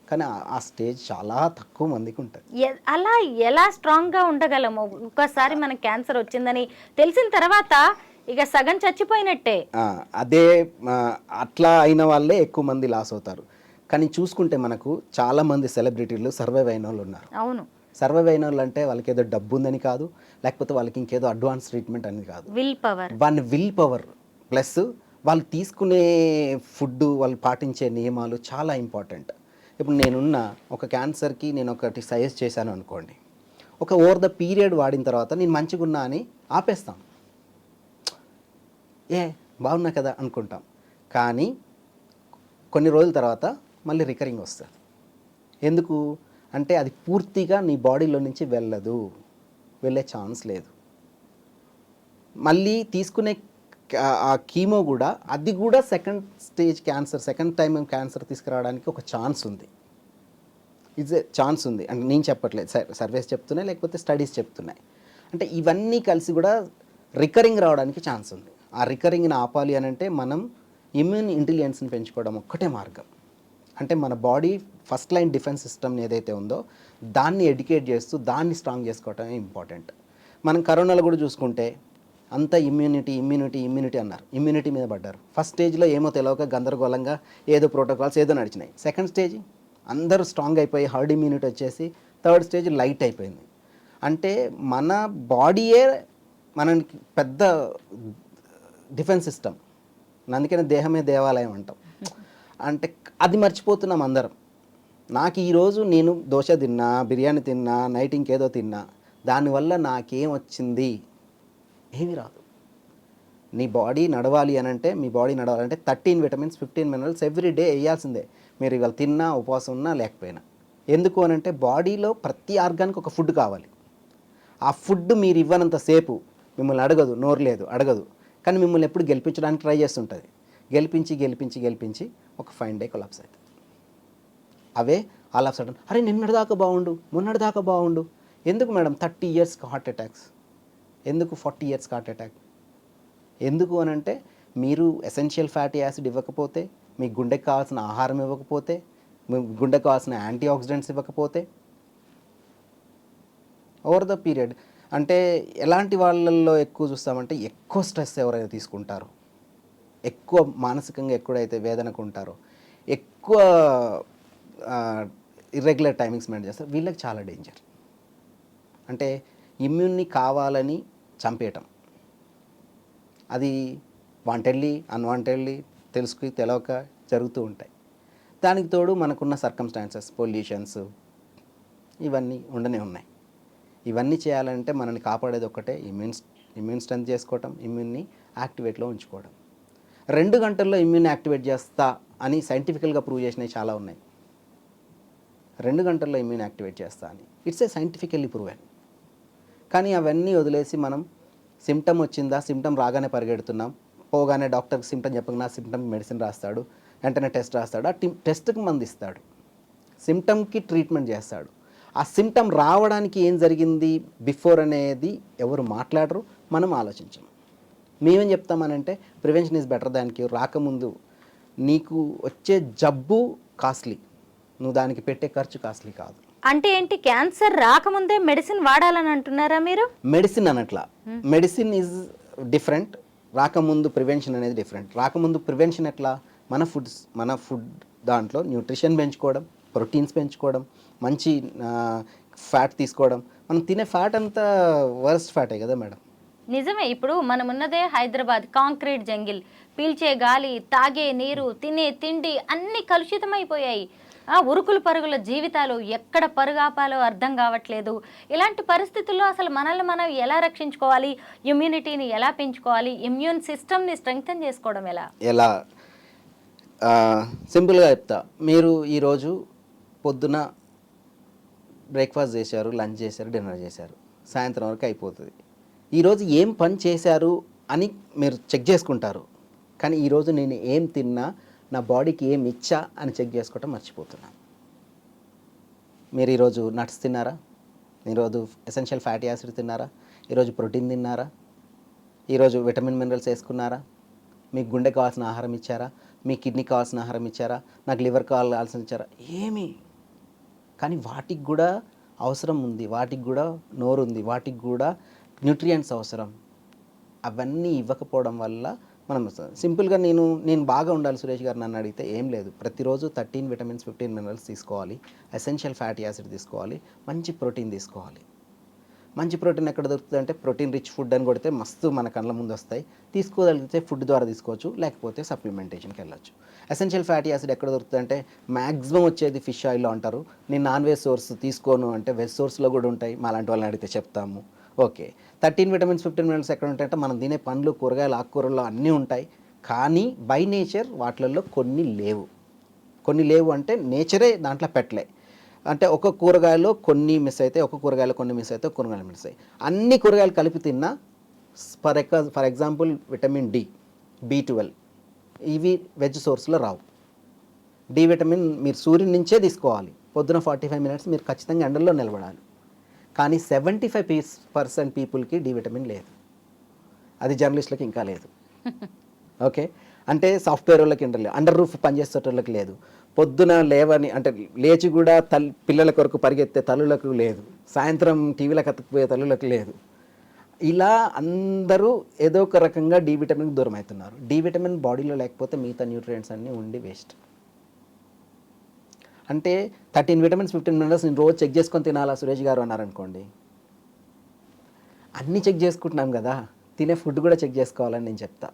కానీ ఆ స్టేజ్ చాలా తక్కువ మందికి ఉంటుంది. అలా ఎలా స్ట్రాంగ్గా ఉండగలము? ఒక్కసారి మనకు క్యాన్సర్ వచ్చిందని తెలిసిన తర్వాత ఇక సగం చచ్చిపోయినట్టే. అదే అట్లా అయిన వాళ్ళే ఎక్కువ మంది లాస్ అవుతారు. కానీ చూసుకుంటే మనకు చాలామంది సెలబ్రిటీలు సర్వైవ్ అయిన వాళ్ళు ఉన్నారు. అవును, సర్వైవ్ అయిన వాళ్ళు అంటే వాళ్ళకి ఏదో డబ్బు ఉందని కాదు, లేకపోతే వాళ్ళకి ఇంకేదో అడ్వాన్స్ ట్రీట్మెంట్ అని కాదు. విల్ పవర్ ప్లస్ వాళ్ళు తీసుకునే ఫుడ్, వాళ్ళు పాటించే నియమాలు చాలా ఇంపార్టెంట్. ఇప్పుడు నేనున్న ఒక క్యాన్సర్కి నేను ఒకటి సజెస్ట్ చేశాను అనుకోండి, ఒక ఓవర్ ద పీరియడ్ వాడిన తర్వాత నేను మంచిగా ఉన్నా అని ఆపేస్తాం, బాగున్నా కదా అనుకుంటాం. కానీ కొన్ని రోజుల తర్వాత మళ్ళీ రికరింగ్ వస్తుంది. ఎందుకు అంటే అది పూర్తిగా నీ బాడీలో నుంచి వెళ్ళే ఛాన్స్ లేదు. మళ్ళీ తీసుకునే ఆ కీమో కూడా, అది కూడా సెకండ్ టైం క్యాన్సర్ తీసుకురావడానికి ఒక ఛాన్స్ ఉంది. ఛాన్స్ ఉంది అంటే నేను చెప్పట్లేదు, సర్వేస్ చెప్తున్నాయి, లేకపోతే స్టడీస్ చెప్తున్నాయి. అంటే ఇవన్నీ కలిసి కూడా రికరింగ్ రావడానికి ఛాన్స్ ఉంది. ఆ రికరింగ్ని ఆపాలి అని అంటే మనం ఇమ్యూన్ ఇంటెలిజెన్స్ని పెంచుకోవడం ఒక్కటే మార్గం. అంటే మన బాడీ ఫస్ట్ లైన్ డిఫెన్స్ సిస్టమ్ని ఏదైతే ఉందో దాన్ని ఎడ్యుకేట్ చేస్తూ దాన్ని స్ట్రాంగ్ చేసుకోవటమే ఇంపార్టెంట్. మనం కరోనాలో కూడా చూసుకుంటే అంత ఇమ్యూనిటీ అన్నారు, ఇమ్యూనిటీ మీద పడ్డారు. ఫస్ట్ స్టేజ్లో ఏమో తెలియక గందరగోళంగా ఏదో ప్రోటోకాల్స్ ఏదో నడిచినాయి. సెకండ్ స్టేజ్ అందరూ స్ట్రాంగ్ అయిపోయి హర్డ్ ఇమ్యూనిటీ వచ్చేసి థర్డ్ స్టేజ్ లైట్ అయిపోయింది. అంటే మన బాడీయే మనకి పెద్ద డిఫెన్స్ సిస్టమ్. అందుకనే దేహమే దేవాలయం అంటాం. అంటే అది మర్చిపోతున్నాం అందరం. నాకు ఈరోజు నేను దోశ తిన్నా, బిర్యానీ తిన్నా, నైట్ ఇంకేదో తిన్నా, దానివల్ల నాకేం వచ్చింది? ఏమీ రాదు. నీ బాడీ నడవాలి అని అంటే, మీ బాడీ నడవాలంటే 13 విటమిన్స్ 15 మినరల్స్ ఎవ్రీ డే వేయాల్సిందే, మీరు ఇవాళ తిన్నా, ఉపవాసం ఉన్నా లేకపోయినా. ఎందుకు అని అంటే బాడీలో ప్రతి ఆర్గానికి ఒక ఫుడ్ కావాలి. ఆ ఫుడ్ మీరు ఇవ్వనంతసేపు మిమ్మల్ని అడగదు, నోరు లేదు అడగదు, కానీ మిమ్మల్ని ఎప్పుడు గెలిపించడానికి ట్రై చేస్తుంటుంది. గెలిపించి ఒక ఫైన్ డే కొలాప్స్ అవుతుంది. అవే ఆల్ ఆఫ్ సడన్, అరే నిన్నటిదాకా బాగుండు, మొన్నటిదాకా బాగుండు. ఎందుకు మేడం 30 ఇయర్స్కి హార్ట్ అటాక్స్? ఎందుకు 40 ఇయర్స్కి హార్ట్ అటాక్? ఎందుకు అని అంటే మీరు ఎసెన్షియల్ ఫ్యాటీ యాసిడ్ ఇవ్వకపోతే, మీ గుండెకి కావాల్సిన ఆహారం ఇవ్వకపోతే, మీ గుండెకి కావాల్సిన యాంటీ ఆక్సిడెంట్స్ ఇవ్వకపోతే, ఓవర్ ద పీరియడ్. అంటే ఎలాంటి వాళ్ళల్లో ఎక్కువ చూస్తామంటే, ఎక్కువ స్ట్రెస్ ఎవరైతే తీసుకుంటారో, ఎక్కువ మానసికంగా ఎక్కడైతే వేదనకు ఉంటారో, ఎక్కువ ఇర్రెగ్యులర్ టైమింగ్స్ మెయింటైన్ చేస్తారు, వీళ్ళకి చాలా డేంజర్. అంటే ఇమ్యూన్ని కావాలని చంపేయటం, అది వాంటెడ్లీ అన్వాంటెడ్లీ తెలియక జరుగుతూ ఉంటాయి. దానికి తోడు మనకున్న సర్కమ్స్టాన్సెస్, పొల్యూషన్స్, ఇవన్నీ ఉండనే ఉన్నాయి. ఇవన్నీ చేయాలంటే మనల్ని కాపాడేది ఒక్కటే, ఇమ్యూన్ స్ట్రెంత్ చేసుకోవటం, ఇమ్యూన్ని యాక్టివేట్లో ఉంచుకోవడం. 2 గంటల్లో ఇమ్యూన్ యాక్టివేట్ చేస్తా అని సైంటిఫికల్గా ప్రూవ్ చేసినవి చాలా ఉన్నాయి. 2 గంటల్లో ఇమ్యూన్ యాక్టివేట్ చేస్తా అని ఇట్స్ ఏ సైంటిఫికల్లీ ప్రూవెన్. కానీ అవన్నీ వదిలేసి మనం సిమ్టమ్ వచ్చిందా, సిమ్టమ్ రాగానే పరిగెడుతున్నాం, పోగానే డాక్టర్కి సిమ్టమ్ చెప్పగానే సిమ్టమ్ మెడిసిన్ రాస్తాడు, వెంటనే టెస్ట్ రాస్తాడు, ఆ టెస్ట్కి మందు ఇస్తాడు, సిమ్టమ్కి ట్రీట్మెంట్ చేస్తాడు. ఆ సిమ్టమ్ రావడానికి ఏం జరిగింది బిఫోర్ అనేది ఎవరు మాట్లాడరు, మనం ఆలోచించము. మేమేం చెప్తామనంటే prevention is better than cure. రాకముందు నీకు వచ్చే జబ్బు కాస్ట్లీ, నువ్వు దానికి పెట్టే ఖర్చు కాస్ట్లీ కాదు. అంటే ఏంటి, క్యాన్సర్ రాకముందే మెడిసిన్ వాడాలని అంటున్నారా మీరు? మెడిసిన్ అనట్లా, మెడిసిన్ ఈజ్ డిఫరెంట్, రాకముందు ప్రివెన్షన్ అనేది డిఫరెంట్. రాకముందు ప్రివెన్షన్ ఎట్లా, మన ఫుడ్ దాంట్లో న్యూట్రిషన్ పెంచుకోవడం, ప్రోటీన్స్ పెంచుకోవడం, మంచి ఫ్యాట్ తీసుకోవడం. మనం తినే ఫ్యాట్ అంతా వర్స్ట్ ఫ్యాటే కదా మేడం. నిజమే. ఇప్పుడు మనం ఉన్నదే హైదరాబాద్, కాంక్రీట్ జంగిల్, పీల్చే గాలి, తాగే నీరు, తినే తిండి అన్నీ కలుషితమైపోయాయి. ఉరుకులు పరుగుల జీవితాలు, ఎక్కడ పరుగాపాలో అర్థం కావట్లేదు. ఇలాంటి పరిస్థితుల్లో అసలు మనల్ని మనం ఎలా రక్షించుకోవాలి, ఇమ్యూనిటీని ఎలా పెంచుకోవాలి, ఇమ్యూన్ సిస్టమ్ని స్ట్రెంగ్తన్ చేసుకోవడం ఎలా? సింపుల్గా చెప్తా. మీరు ఈరోజు పొద్దున బ్రేక్ఫాస్ట్ చేశారు, లంచ్ చేశారు, డిన్నర్ చేశారు, సాయంత్రం వరకు అయిపోతుంది. ఈరోజు ఏం పని చేశారు అని మీరు చెక్ చేసుకుంటారు, కానీ ఈరోజు నేను ఏం తిన్నా, నా బాడీకి ఏం ఇచ్చా అని చెక్ చేసుకోవటం మర్చిపోతున్నాను. మీరు ఈరోజు నట్స్ తిన్నారా, ఈరోజు ఎసెన్షియల్ ఫ్యాటీ యాసిడ్ తిన్నారా, ఈరోజు ప్రోటీన్ తిన్నారా, ఈరోజు విటమిన్ మినరల్స్ వేసుకున్నారా, మీకు గుండె కావాల్సిన ఆహారం ఇచ్చారా, మీ కిడ్నీ కావాల్సిన ఆహారం ఇచ్చారా, నాకు లివర్ కావాల్సిన ఇచ్చారా? ఏమీ. కానీ వాటికి కూడా అవసరం ఉంది, వాటికి కూడా నోరు ఉంది, వాటికి కూడా న్యూట్రియంట్స్ అవసరం. అవన్నీ ఇవ్వకపోవడం వల్ల మనం సింపుల్గా నేను బాగా ఉండాలి సురేష్ గారు నన్ను అడిగితే ఏం లేదు, ప్రతిరోజు 13 విటమిన్స్ 15 మినరల్స్ తీసుకోవాలి, ఎసెన్షియల్ ఫ్యాటీ యాసిడ్ తీసుకోవాలి, మంచి ప్రోటీన్ తీసుకోవాలి. మంచి ప్రోటీన్ ఎక్కడ దొరుకుతుంది అంటే ప్రోటీన్ రిచ్ ఫుడ్ అని కొడితే మస్తు మన కళ్ళ ముందు వస్తాయి. తీసుకోగలిగితే ఫుడ్ ద్వారా తీసుకోవచ్చు, లేకపోతే సప్లిమెంటేషన్కి వెళ్ళచ్చు. ఎసెన్షియల్ ఫ్యాటీ యాసిడ్ ఎక్కడ దొరుకుతుంది అంటే మ్యాక్సిమం వచ్చేది ఫిష్ ఆయిల్లో అంటారు. నేను నాన్ వెజ్ సోర్స్ తీసుకోను అంటే వెజ్ సోర్స్లో కూడా ఉంటాయి, మా లాంటి వాళ్ళని అడిగితే చెప్తాము. ఓకే, 13 విటమిన్స్ 15 మినరల్స్ ఎక్కడ ఉంటాయంటే మనం తినే పండ్లు, కూరగాయలు, ఆకుకూరల్లో అన్నీ ఉంటాయి. కానీ బై నేచర్ వాటిల్లో కొన్ని లేవు అంటే నేచరే దాంట్లో పెట్టలే. అంటే ఒక కూరగాయలో కొన్ని మిస్ అయితే, ఒక కూరగాయలో కొన్ని మిస్ అయితే, కూరగాయలు మిస్ అయ్యి అన్ని కూరగాయలు కలిపి తిన్నా for example vitamin D, B12 ఇవి వెజ్ సోర్స్లో రావు. డి విటమిన్ మీరు సూర్యుడి నుంచే తీసుకోవాలి. పొద్దున 45 మినిట్స్ మీరు ఖచ్చితంగా ఎండల్లో నిలబడాలి. కానీ 75% పీపుల్కి డి విటమిన్ లేదు, అది జర్నలిస్టులకి ఇంకా లేదు. ఓకే, అంటే సాఫ్ట్వేర్ వాళ్ళకి ఇంటర్లేదు, అండర్ రూఫ్ పనిచేసేటోళ్ళకి లేదు, పొద్దున లేవని అంటే లేచి కూడా పిల్లల కొరకు పరిగెత్తే తల్లులకు లేదు, సాయంత్రం టీవీలకు అతుక్కుపోయే తల్లులకు లేదు. ఇలా అందరూ ఏదో ఒక రకంగా డి విటమిన్ దూరం అవుతున్నారు. డి విటమిన్ బాడీలో లేకపోతే మిగతా న్యూట్రియంట్స్ అన్నీ ఉండి వేస్ట్. అంటే 13 విటమిన్స్ 15 మినరల్స్ నేను రోజు చెక్ చేసుకొని తినాలా సురేష్ గారు అన్నారనుకోండి, అన్నీ చెక్ చేసుకుంటున్నాం కదా, తినే ఫుడ్ కూడా చెక్ చేసుకోవాలని నేను చెప్తా.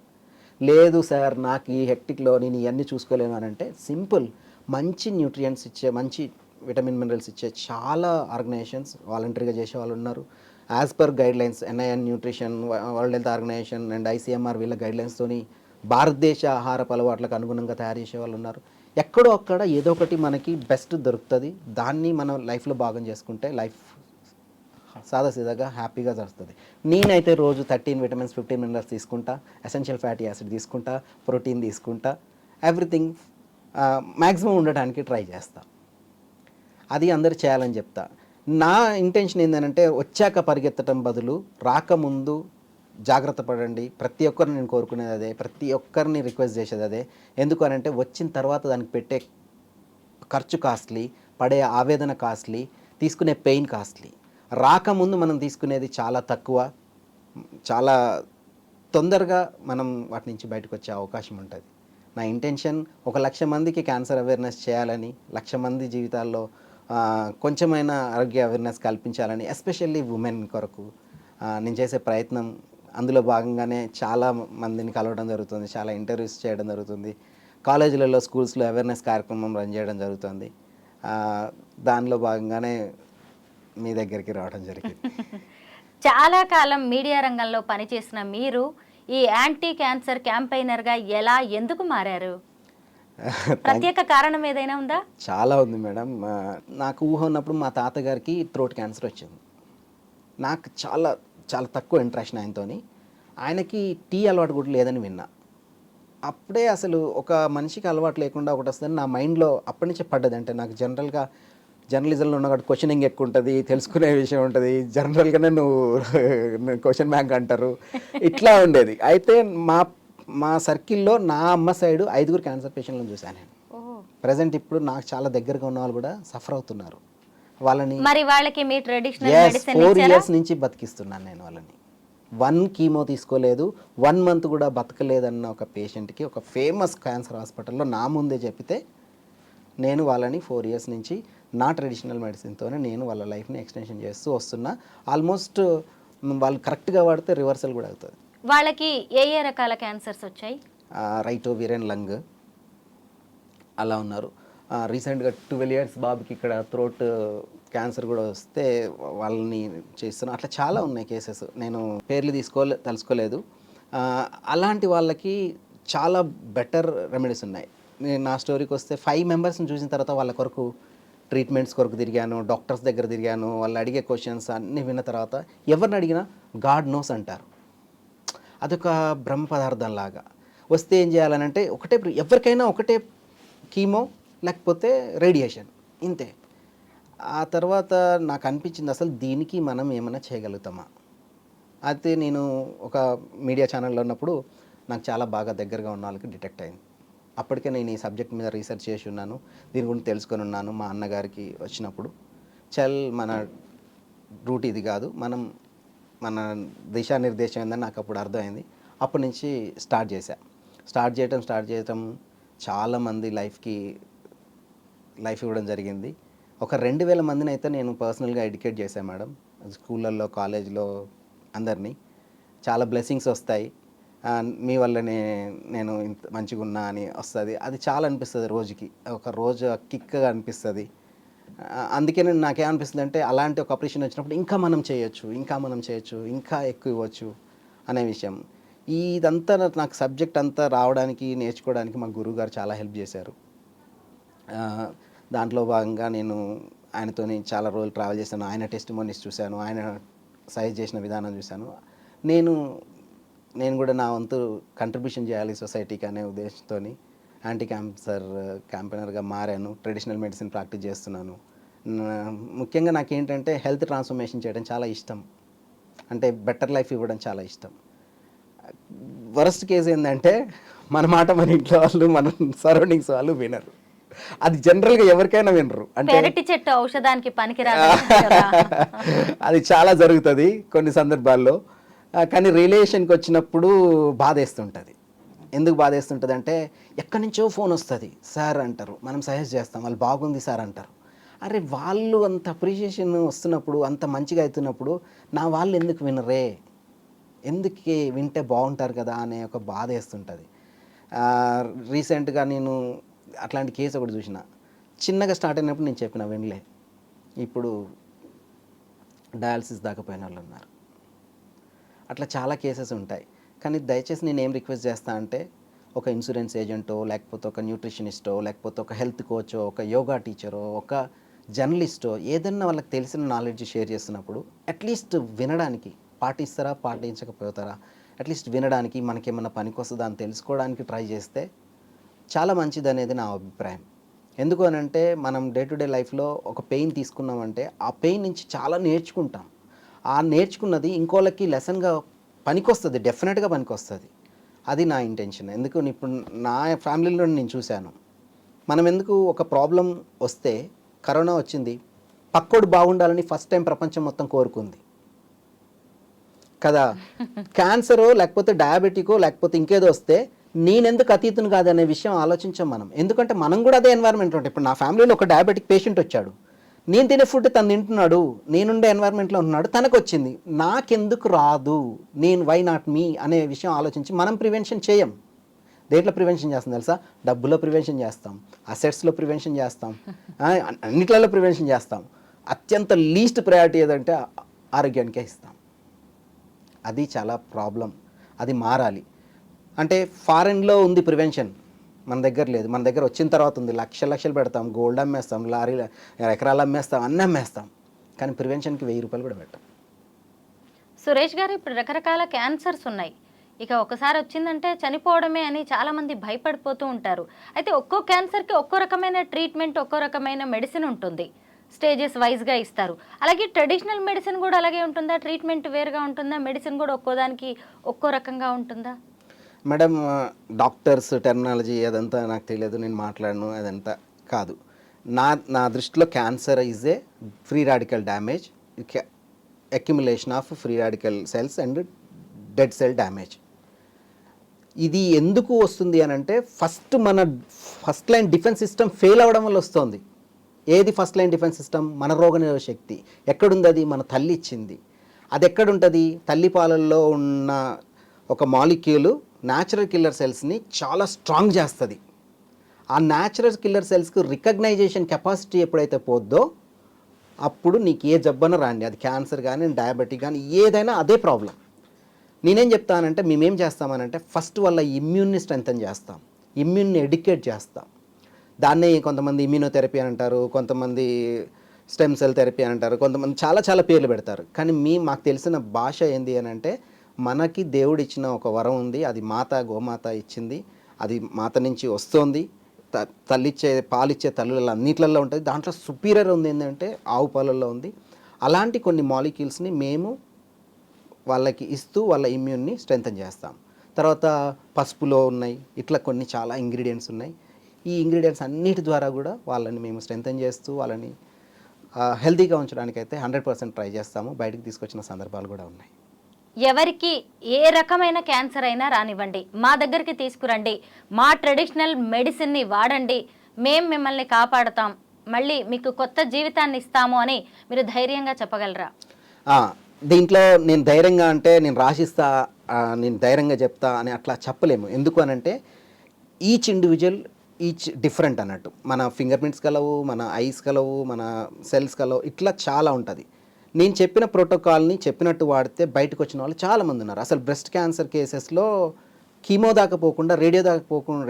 లేదు సార్ నాకు ఈ హెక్టిక్లో నేను ఇవన్నీ చూసుకోలేను అని అంటే సింపుల్, మంచి న్యూట్రియంట్స్ ఇచ్చే, మంచి విటమిన్ మినరల్స్ ఇచ్చే చాలా ఆర్గనైజేషన్స్ వాలంటరీగా చేసే వాళ్ళు ఉన్నారు. As per guidelines NIN nutrition, world health organization and ICMR వీళ్ళ గైడ్లైన్స్తోని భారతదేశ ఆహారపు అలవాట్లకు అనుగుణంగా తయారు చేసే వాళ్ళు ఉన్నారు. ఎక్కడో అక్కడ ఏదో ఒకటి మనకి బెస్ట్ దొరుకుతుంది, దాన్ని మనం లైఫ్లో భాగం చేసుకుంటే లైఫ్ సాదాసీదాగా హ్యాపీగా జరుగుతుంది. నేనైతే రోజు 13 విటమిన్స్ 15 మినరల్స్ తీసుకుంటా, ఎసెన్షియల్ ఫ్యాటీ యాసిడ్ తీసుకుంటా, ప్రోటీన్ తీసుకుంటా, ఎవ్రీథింగ్ మ్యాక్సిమం ఉండడానికి ట్రై చేస్తా. అది అందరు చేయాలని చెప్తా. నా ఇంటెన్షన్ ఏంటంటే వచ్చాక పరిగెత్తడం బదులు రాకముందు జాగ్రత్త పడండి. ప్రతి ఒక్కరిని నేను కోరుకునేది అదే, ప్రతి ఒక్కరిని రిక్వెస్ట్ చేసేది అదే. ఎందుకు అంటే వచ్చిన తర్వాత దానికి పెట్టే ఖర్చు కాస్ట్లీ, పడే ఆవేదన కాస్ట్లీ, తీసుకునే పెయిన్ కాస్ట్లీ. రాకముందు మనం తీసుకునేది చాలా తక్కువ, చాలా తొందరగా మనం వాటి నుంచి బయటకు వచ్చే అవకాశం ఉంటుంది. నా ఇంటెన్షన్ 1,00,000 మందికి క్యాన్సర్ అవేర్నెస్ చేయాలని, 1,00,000 మంది జీవితాల్లో కొంచెమైనా ఆరోగ్య అవేర్నెస్ కల్పించాలని, ఎస్పెషల్లీ ఉమెన్ కొరకు నేను చేసే ప్రయత్నం. అందులో భాగంగానే చాలా మందిని కలవడం జరుగుతుంది, చాలా ఇంటర్వ్యూస్ చేయడం జరుగుతుంది, కాలేజీలలో, స్కూల్స్లో అవేర్నెస్ కార్యక్రమం రన్ చేయడం జరుగుతుంది. దానిలో భాగంగానే మీ దగ్గరికి రావడం జరిగింది. చాలా కాలం మీడియా రంగంలో పనిచేసిన మీరు ఈ యాంటీ క్యాన్సర్ క్యాంపెయినర్గా ఎలా ఎందుకు మారారు? ప్రత్యేక కారణం ఏదైనా ఉందా? చాలా ఉంది మేడం. నాకు ఊహ ఉన్నప్పుడు మా తాతగారికి థ్రోట్ క్యాన్సర్ వచ్చింది. నాకు చాలా చాలా తక్కువ ఇంట్రాక్షన్ ఆయనతోని. ఆయనకి టీ అలవాటు కూడా లేదని విన్నా. అప్పుడే అసలు ఒక మనిషికి అలవాటు లేకుండా ఒకటి వస్తుందని నా మైండ్లో అప్పటి నుంచే పడ్డది. అంటే నాకు జనరల్గా జర్నలిజంలో ఉన్న కాబట్టి క్వశ్చనింగ్ ఎక్కువ ఉంటుంది, తెలుసుకునే విషయం ఉంటుంది. జనరల్గానే నువ్వు క్వశ్చన్ బ్యాంక్ అంటారు, ఇట్లా ఉండేది. అయితే మా సర్కిల్లో నా అమ్మ సైడు 5 క్యాన్సర్ పేషెంట్లను చూశాను నేను. ప్రజెంట్ ఇప్పుడు నాకు చాలా దగ్గరగా ఉన్న వాళ్ళు కూడా సఫర్ అవుతున్నారు. వాళ్ళని మరి వాళ్ళకి మీ ట్రెడిషనల్ మెడిసిన్ 4 years నుంచి బతికిస్తున్నాను నేను వాళ్ళని. 1 కీమో తీసుకోలేదు, 1 month కూడా బతకలేదన్న ఒక పేషెంట్కి ఒక ఫేమస్ క్యాన్సర్ హాస్పిటల్లో నా ముందే చెప్తే నేను వాళ్ళని 4 years నుంచి నా ట్రెడిషనల్ మెడిసిన్తోనే నేను వాళ్ళ లైఫ్ని ఎక్స్టెన్షన్ చేస్తూ వస్తున్నా. ఆల్మోస్ట్ వాళ్ళు కరెక్ట్గా వాడితే రివర్సల్ కూడా అవుతుంది. వాళ్ళకి ఏ ఏ రకాల క్యాన్సర్స్ వచ్చాయి? రైట్ ఓవేరియన్, లంగ్ అలా ఉన్నారు. రీసెంట్గా 12 years బాబుకి ఇక్కడ థ్రోట్ క్యాన్సర్ కూడా వస్తే వాళ్ళని చేస్తున్నాను. అట్లా చాలా ఉన్నాయి కేసెస్. నేను పేర్లు తెలుసుకోలేదు. అలాంటి వాళ్ళకి చాలా బెటర్ రెమెడీస్ ఉన్నాయి. నా స్టోరీకి వస్తే 5 మెంబర్స్ని చూసిన తర్వాత వాళ్ళ కొరకు ట్రీట్మెంట్స్ కొరకు తిరిగాను, డాక్టర్స్ దగ్గర తిరిగాను. వాళ్ళు అడిగే క్వశ్చన్స్ అన్నీ విన్న తర్వాత ఎవరిని అడిగినా గాడ్ నోస్ అంటారు. అదొక బ్రహ్మ పదార్థం లాగా. వస్తే ఏం చేయాలనంటే ఒకటే, ఎవరికైనా ఒకటే కీమో లేకపోతే రేడియేషన్, ఇంతే. ఆ తర్వాత నాకు అనిపించింది అసలు దీనికి మనం ఏమైనా చేయగలుగుతామా. అయితే నేను ఒక మీడియా ఛానల్లో ఉన్నప్పుడు నాకు చాలా బాగా దగ్గరగా ఉన్న వాళ్ళకి డిటెక్ట్ అయింది. అప్పటికే నేను ఈ సబ్జెక్ట్ మీద రీసెర్చ్ చేసి ఉన్నాను, దీని గురించి తెలుసుకొని ఉన్నాను. మా అన్నగారికి వచ్చినప్పుడు మన రూట్ ఇది కాదు, మన దిశానిర్దేశం ఏందని నాకు అప్పుడు అర్థమైంది. అప్పటి నుంచి స్టార్ట్ చేయటం చాలామంది లైఫ్ ఇవ్వడం జరిగింది. ఒక 2000 మందిని అయితే నేను పర్సనల్గా ఎడ్యుకేట్ చేశాను మేడం. స్కూళ్ళల్లో, కాలేజ్లో అందరినీ. చాలా బ్లెస్సింగ్స్ వస్తాయి. మీ వల్లనే నేను ఇంత మంచిగా ఉన్నా అని వస్తుంది. అది చాలా అనిపిస్తుంది రోజుకి. ఒక రోజు కిక్గా అనిపిస్తుంది. అందుకే నాకేమనిపిస్తుంది అంటే అలాంటి ఒక అప్రిషియేషన్ వచ్చినప్పుడు ఇంకా మనం చేయొచ్చు, ఇంకా ఎక్కువ ఇవ్వచ్చు అనే విషయం. ఇదంతా నాకు సబ్జెక్ట్ అంతా రావడానికి, నేర్చుకోవడానికి మా గురువు గారు చాలా హెల్ప్ చేశారు. దాంట్లో భాగంగా నేను ఆయనతోని చాలా రోజులు ట్రావెల్ చేశాను. ఆయన టెస్టిమోనీస్ చూశాను, ఆయన సజెస్ట్ చేసిన విధానం చూశాను. నేను కూడా నా వంతు కంట్రిబ్యూషన్ చేయాలి సొసైటీకి అనే ఉద్దేశంతో యాంటీ క్యాన్సర్ క్యాంపెయినర్గా మారాను. ట్రెడిషనల్ మెడిసిన్ ప్రాక్టీస్ చేస్తున్నాను. ముఖ్యంగా నాకేంటంటే హెల్త్ ట్రాన్స్ఫర్మేషన్ చేయడం చాలా ఇష్టం. అంటే బెటర్ లైఫ్ ఇవ్వడం చాలా ఇష్టం. వరస్ట్ కేసు ఏంటంటే మన మాట మన ఇంట్లో వాళ్ళు, మన సరౌండింగ్స్ వాళ్ళు వినరు. అది జనరల్గా ఎవరికైనా వినరు. అంటే పెరటి చెట్టు ఔషధానికి పనికిరాదు. అది చాలా జరుగుతుంది కొన్ని సందర్భాల్లో. కానీ రిలేషన్కి వచ్చినప్పుడు బాధేస్తుంటుంది. ఎందుకు బాధేస్తుంటుంది అంటే ఎక్కడి నుంచో ఫోన్ వస్తుంది, సార్ అంటారు, మనం సజెస్ట్ చేస్తాం, వాళ్ళు బాగుంది సార్ అంటారు. అరే వాళ్ళు అంత అప్రిషియేషన్ వస్తున్నప్పుడు, అంత మంచిగా అవుతున్నప్పుడు నా వాళ్ళు ఎందుకు వినరే, ఎందుకు వింటే బాగుంటారు కదా అనే ఒక బాధ వేస్తుంటుంది. రీసెంట్గా నేను అట్లాంటి కేసు ఒకటి చూసిన. చిన్నగా స్టార్ట్ అయినప్పుడు నేను చెప్పిన వినలే. ఇప్పుడు డయాలసిస్ దాకా పోయిన వాళ్ళు ఉన్నారు. అట్లా చాలా కేసెస్ ఉంటాయి. కానీ దయచేసి నేను ఏం రిక్వెస్ట్ చేస్తా అంటే ఒక ఇన్సూరెన్స్ ఏజెంటో, లేకపోతే ఒక న్యూట్రిషనిస్టో, లేకపోతే ఒక హెల్త్ కోచో, ఒక యోగా టీచరో, ఒక జర్నలిస్టో ఏదన్నా వాళ్ళకి తెలిసిన నాలెడ్జ్ షేర్ చేస్తున్నప్పుడు అట్లీస్ట్ వినడానికి, పాటిస్తారా పాటించకపోతారా, అట్లీస్ట్ వినడానికి, మనకేమన్నా పనికొస్తుందా అని తెలుసుకోవడానికి ట్రై చేస్తే చాలా మంచిది అనేది నా అభిప్రాయం. ఎందుకు అని అంటే మనం డే టు డే లైఫ్లో ఒక పెయిన్ తీసుకున్నామంటే ఆ పెయిన్ నుంచి చాలా నేర్చుకుంటాం. ఆ నేర్చుకున్నది ఇంకోళ్ళకి లెసన్గా పనికొస్తుంది, డెఫినెట్గా పనికొస్తుంది. అది నా ఇంటెన్షన్. ఎందుకు ఇప్పుడు నా ఫ్యామిలీలో నేను చూశాను, మనం ఎందుకు ఒక ప్రాబ్లం వస్తే, కరోనా వచ్చింది, పక్కోడు బాగుండాలని ఫస్ట్ టైం ప్రపంచం మొత్తం కోరుకుంది కదా. క్యాన్సరో లేకపోతే డయాబెటికో లేకపోతే ఇంకేదో వస్తే నేనెందుకు అతీతుని కాదనే విషయం ఆలోచించాం మనం. ఎందుకంటే మనం కూడా అదే ఎన్వైర్న్మెంట్ ఉంటాం. ఇప్పుడు నా ఫ్యామిలీలో ఒక డయాబెటిక్ పేషెంట్ వచ్చాడు, నేను తినే ఫుడ్ తను తింటున్నాడు, నేనుండే ఎన్వైర్న్మెంట్లో ఉంటున్నాడు, తనకు వచ్చింది, నాకెందుకు రాదు, వై నాట్ మీ అనే విషయం ఆలోచించి మనం ప్రివెన్షన్ చేయం. దేంట్లో ప్రివెన్షన్ చేస్తాం తెలుసా? డబ్బులో ప్రివెన్షన్ చేస్తాం, అసెట్స్లో ప్రివెన్షన్ చేస్తాం, అన్నిట్లలో ప్రివెన్షన్ చేస్తాం. అత్యంత లీస్ట్ ప్రయారిటీ ఏదంటే ఆరోగ్యానికే ఇస్తాం. అది చాలా ప్రాబ్లం. అది మారాలి. అంటే ఫారెన్లో ఉంది ప్రివెన్షన్, మన దగ్గర లేదు. మన దగ్గర వచ్చిన తర్వాత ఉంది. లక్షలు పెడతాం, గోల్డ్ అమ్మేస్తాం, లారీలు ఎకరాలు అమ్మేస్తాం, అన్నీ అమ్మేస్తాం, కానీ ప్రివెన్షన్కి 1000 రూపాయలు కూడా పెట్టాం. సురేష్ గారు, ఇప్పుడు రకరకాల క్యాన్సర్స్ ఉన్నాయి. ఇక ఒకసారి వచ్చిందంటే చనిపోవడమే అని చాలామంది భయపడిపోతూ ఉంటారు. అయితే ఒక్కో క్యాన్సర్కి ఒక్కో రకమైన ట్రీట్మెంట్, ఒక్కో రకమైన మెడిసిన్ ఉంటుంది, స్టేజెస్ వైజ్గా ఇస్తారు. అలాగే ట్రెడిషనల్ మెడిసిన్ కూడా అలాగే ఉంటుందా? ట్రీట్మెంట్ వేరుగా ఉంటుందా? మెడిసిన్ కూడా ఒక్కోదానికి ఒక్కో రకంగా ఉంటుందా? మేడం, డాక్టర్స్ టెర్మినాలజీ అదంతా నాకు తెలియదు, నేను మాట్లాడను, అదంతా కాదు. నా దృష్టిలో cancer is a free radical damage, accumulation of free radical cells and dead cell damage. ఇది ఎందుకు వస్తుంది అని అంటే first line defence system fail అవ్వడం వల్ల వస్తుంది. ఏది ఫస్ట్ లైన్ డిఫెన్స్ సిస్టమ్? మన రోగనిరోధక శక్తి. ఎక్కడుంది అది? మన తల్లి ఇచ్చింది. అది ఎక్కడుంటుంది? తల్లి పాలల్లో ఉన్న ఒక మాలిక్యూల్ న్యాచురల్ కిల్లర్ సెల్స్ని చాలా స్ట్రాంగ్ చేస్తుంది. ఆ న్యాచురల్ కిల్లర్ సెల్స్కి రికగ్నైజేషన్ కెపాసిటీ ఎప్పుడైతే పోద్దో అప్పుడు నీకు ఏ జబ్బన రాండి, అది క్యాన్సర్ కానీ డయాబెటిక్ కానీ ఏదైనా అదే ప్రాబ్లం. నేనేం చెప్తానంటే మేమేం చేస్తామనంటే ఫస్ట్ వాళ్ళ ఇమ్యూన్ని స్ట్రెంథన్ చేస్తాం, ఇమ్యూన్ని ఎడ్యుకేట్ చేస్తాం. దాన్నే కొంతమంది ఇమ్యూనోథెరపీ అని అంటారు, కొంతమంది స్టెమ్ సెల్ థెరపీ అని అంటారు, కొంతమంది చాలా పేర్లు పెడతారు. కానీ మాకు తెలిసిన భాష ఏంది అని అంటే మనకి దేవుడు ఇచ్చిన ఒక వరం ఉంది, అది గోమాత ఇచ్చింది, అది మాత నుంచి వస్తుంది. తల్లిచ్చే పాలిచ్చే తల్లులలో అన్నిట్లలో ఉంటుంది. దాంట్లో సుపీరియర్ ఉంది ఏంటంటే ఆవు పాలల్లో ఉంది. అలాంటి కొన్ని మాలిక్యూల్స్ని మేము వాళ్ళకి ఇస్తూ వాళ్ళ ఇమ్యూన్ని స్ట్రెంథన్ చేస్తాం. తర్వాత పసుపులో ఉన్నాయి, ఇట్లా కొన్ని చాలా ఇంగ్రీడియంట్స్ ఉన్నాయి. ఈ ఇంగ్రీడియంట్స్ అన్నిటి ద్వారా కూడా వాళ్ళని మేము స్ట్రెంథన్ చేస్తూ వాళ్ళని హెల్తీగా ఉంచడానికైతే 100% ట్రై చేస్తాము. బయటకు తీసుకొచ్చిన సందర్భాలు కూడా ఉన్నాయి. ఎవరికి ఏ రకమైన క్యాన్సర్ అయినా రానివ్వండి, మా దగ్గరికి తీసుకురండి, మా ట్రెడిషనల్ మెడిసిన్ని వాడండి, మేము మిమ్మల్ని కాపాడుతాం, మళ్ళీ మీకు కొత్త జీవితాన్ని ఇస్తాము అని మీరు ధైర్యంగా చెప్పగలరా? దీంట్లో నేను ధైర్యంగా అంటే నేను రాసిస్తా, నేను ధైర్యంగా చెప్తా అని అట్లా చెప్పలేము. ఎందుకు అనంటే ఈచ్ ఇండివిజువల్ డిఫరెంట్ అన్నట్టు. మన ఫింగర్ ప్రింట్స్ కలవు, మన ఐస్ కలవు, మన సెల్స్ కలవు, ఇట్లా చాలా ఉంటుంది. నేను చెప్పిన ప్రోటోకాల్ని చెప్పినట్టు వాడితే బయటకు వచ్చిన వాళ్ళు చాలామంది ఉన్నారు. అసలు బ్రెస్ట్ క్యాన్సర్ కేసెస్లో కీమో దాకా పోకుండా,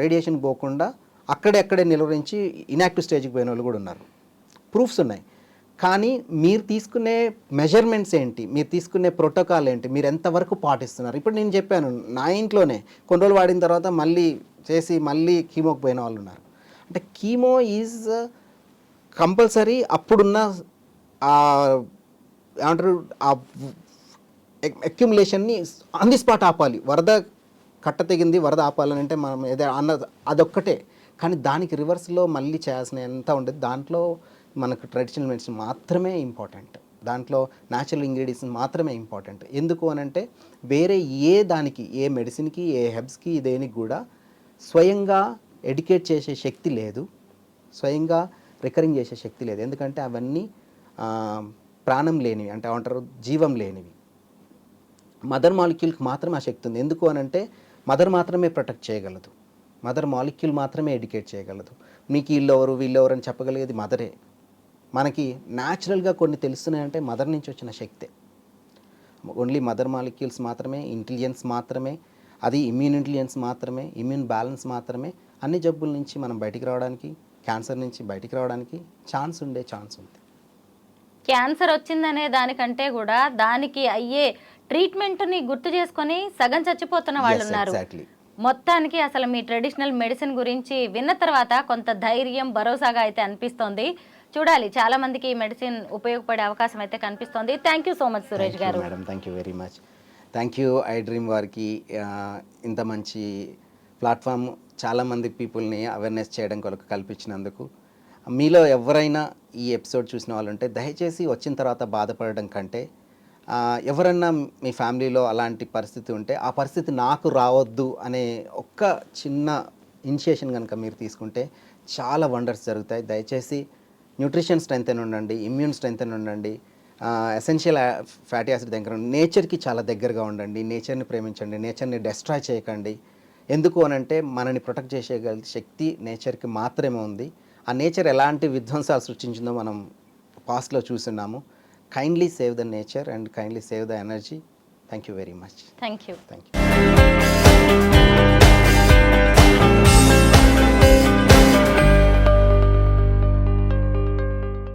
రేడియేషన్ పోకుండా అక్కడే నిలువరించి ఇన్యాక్టివ్ స్టేజ్కి పోయిన వాళ్ళు కూడా ఉన్నారు. ప్రూఫ్స్ ఉన్నాయి. కానీ మీరు తీసుకునే మెజర్మెంట్స్ ఏంటి, మీరు తీసుకునే ప్రోటోకాల్ ఏంటి, మీరు ఎంతవరకు పాటిస్తున్నారు? ఇప్పుడు నేను చెప్పాను, నా ఇంట్లోనే కొన్ని రోజులు వాడిన తర్వాత మళ్ళీ కీమోకి పోయిన వాళ్ళు ఉన్నారు. అంటే కీమో ఈజ్ కంపల్సరీ. అప్పుడున్న ఏమంటారు, ఆ అక్యుములేషన్ని ఆన్ ది స్పాట్ ఆపాలి. వరద కట్ట తెగింది, వరద ఆపాలని అంటే మనం అదొక్కటే. కానీ దానికి రివర్స్లో మళ్ళీ చేయాల్సిన ఎంత ఉండేది. దాంట్లో మనకు ట్రెడిషనల్ మెడిసిన్ మాత్రమే ఇంపార్టెంట్, దాంట్లో న్యాచురల్ ఇంగ్రీడియంట్స్ మాత్రమే ఇంపార్టెంట్. ఎందుకు అనంటే వేరే దానికి, ఏ మెడిసిన్కి, ఏ హెర్బ్స్కి, దేనికి కూడా స్వయంగా ఎడ్యుకేట్ చేసే శక్తి లేదు, స్వయంగా రికరింగ్ చేసే శక్తి లేదు. ఎందుకంటే అవన్నీ ప్రాణం లేనివి, అంటే ఏమంటారు, జీవం లేనివి. మదర్ మాలిక్యూల్కి మాత్రమే ఆ శక్తి ఉంది. ఎందుకు అనంటే మదర్ మాత్రమే ప్రొటెక్ట్ చేయగలదు, మదర్ మాలిక్యూల్ మాత్రమే ఎడ్యుకేట్ చేయగలదు. మీకు వీళ్ళెవరు అని చెప్పగలిగేది మదరే. మనకి న్యాచురల్గా కొన్ని తెలుస్తున్నాయంటే మదర్ నుంచి వచ్చిన శక్తే. ఓన్లీ మదర్ మాలిక్యూల్స్ మాత్రమే, ఇంటెలిజెన్స్ మాత్రమే, అది ఇమ్యూన్ ఇంటెలిజెన్స్ మాత్రమే, ఇమ్యూన్ బ్యాలెన్స్ మాత్రమే అన్ని జబ్బుల నుంచి మనం బయటికి రావడానికి, క్యాన్సర్ నుంచి బయటికి రావడానికి ఛాన్స్ ఉంది. క్యాన్సర్ వచ్చిందనే దానికంటే కూడా దానికి అయ్యే ట్రీట్మెంట్ని గుర్తు చేసుకొని సగం చచ్చిపోతున్న వాళ్ళు ఉన్నారు. మొత్తానికి అసలు మీ ట్రెడిషనల్ మెడిసిన్ గురించి విన్న తర్వాత కొంత ధైర్యం, భరోసాగా అయితే అనిపిస్తోంది. చూడాలి, చాలా మందికి ఈ మెడిసిన్ ఉపయోగపడే అవకాశం అయితే కనిపిస్తోంది. Thank you so much Suresh garu. Madam, thank you very much. Thank you I Dream వారికి ఇంత మంచి ప్లాట్ఫామ్, చాలామంది పీపుల్ని అవేర్నెస్ చేయడం కొరకు కల్పించినందుకు. మీలో ఎవరైనా ఈ ఎపిసోడ్ చూసిన వాళ్ళు ఉంటే దయచేసి వచ్చిన తర్వాత బాధపడడం కంటే, ఎవరన్నా మీ ఫ్యామిలీలో అలాంటి పరిస్థితి ఉంటే ఆ పరిస్థితి నాకు రావద్దు అనే ఒక్క చిన్న ఇనిషియేషన్ కనుక మీరు తీసుకుంటే చాలా వండర్స్ జరుగుతాయి. దయచేసి న్యూట్రిషన్ స్ట్రెంత్ అని ఉండండి, ఇమ్యూన్ స్ట్రెంత్ అని ఉండండి, ఎసెన్షియల్ ఫ్యాటీ యాసిడ్ దగ్గర నేచర్కి చాలా దగ్గరగా ఉండండి, నేచర్ని ప్రేమించండి, నేచర్ని డెస్ట్రాయ్ చేయకండి. ఎందుకు అనంటే మనని ప్రొటెక్ట్ చేసేగల శక్తి నేచర్కి మాత్రమే ఉంది. ఆ నేచర్ ఎలాంటి విధ్వంసాలు సృష్టించిందో మనం పాస్ట్లో చూస్తున్నాము. Kindly save the nature and kindly save the energy. Thank you very much. Thank you.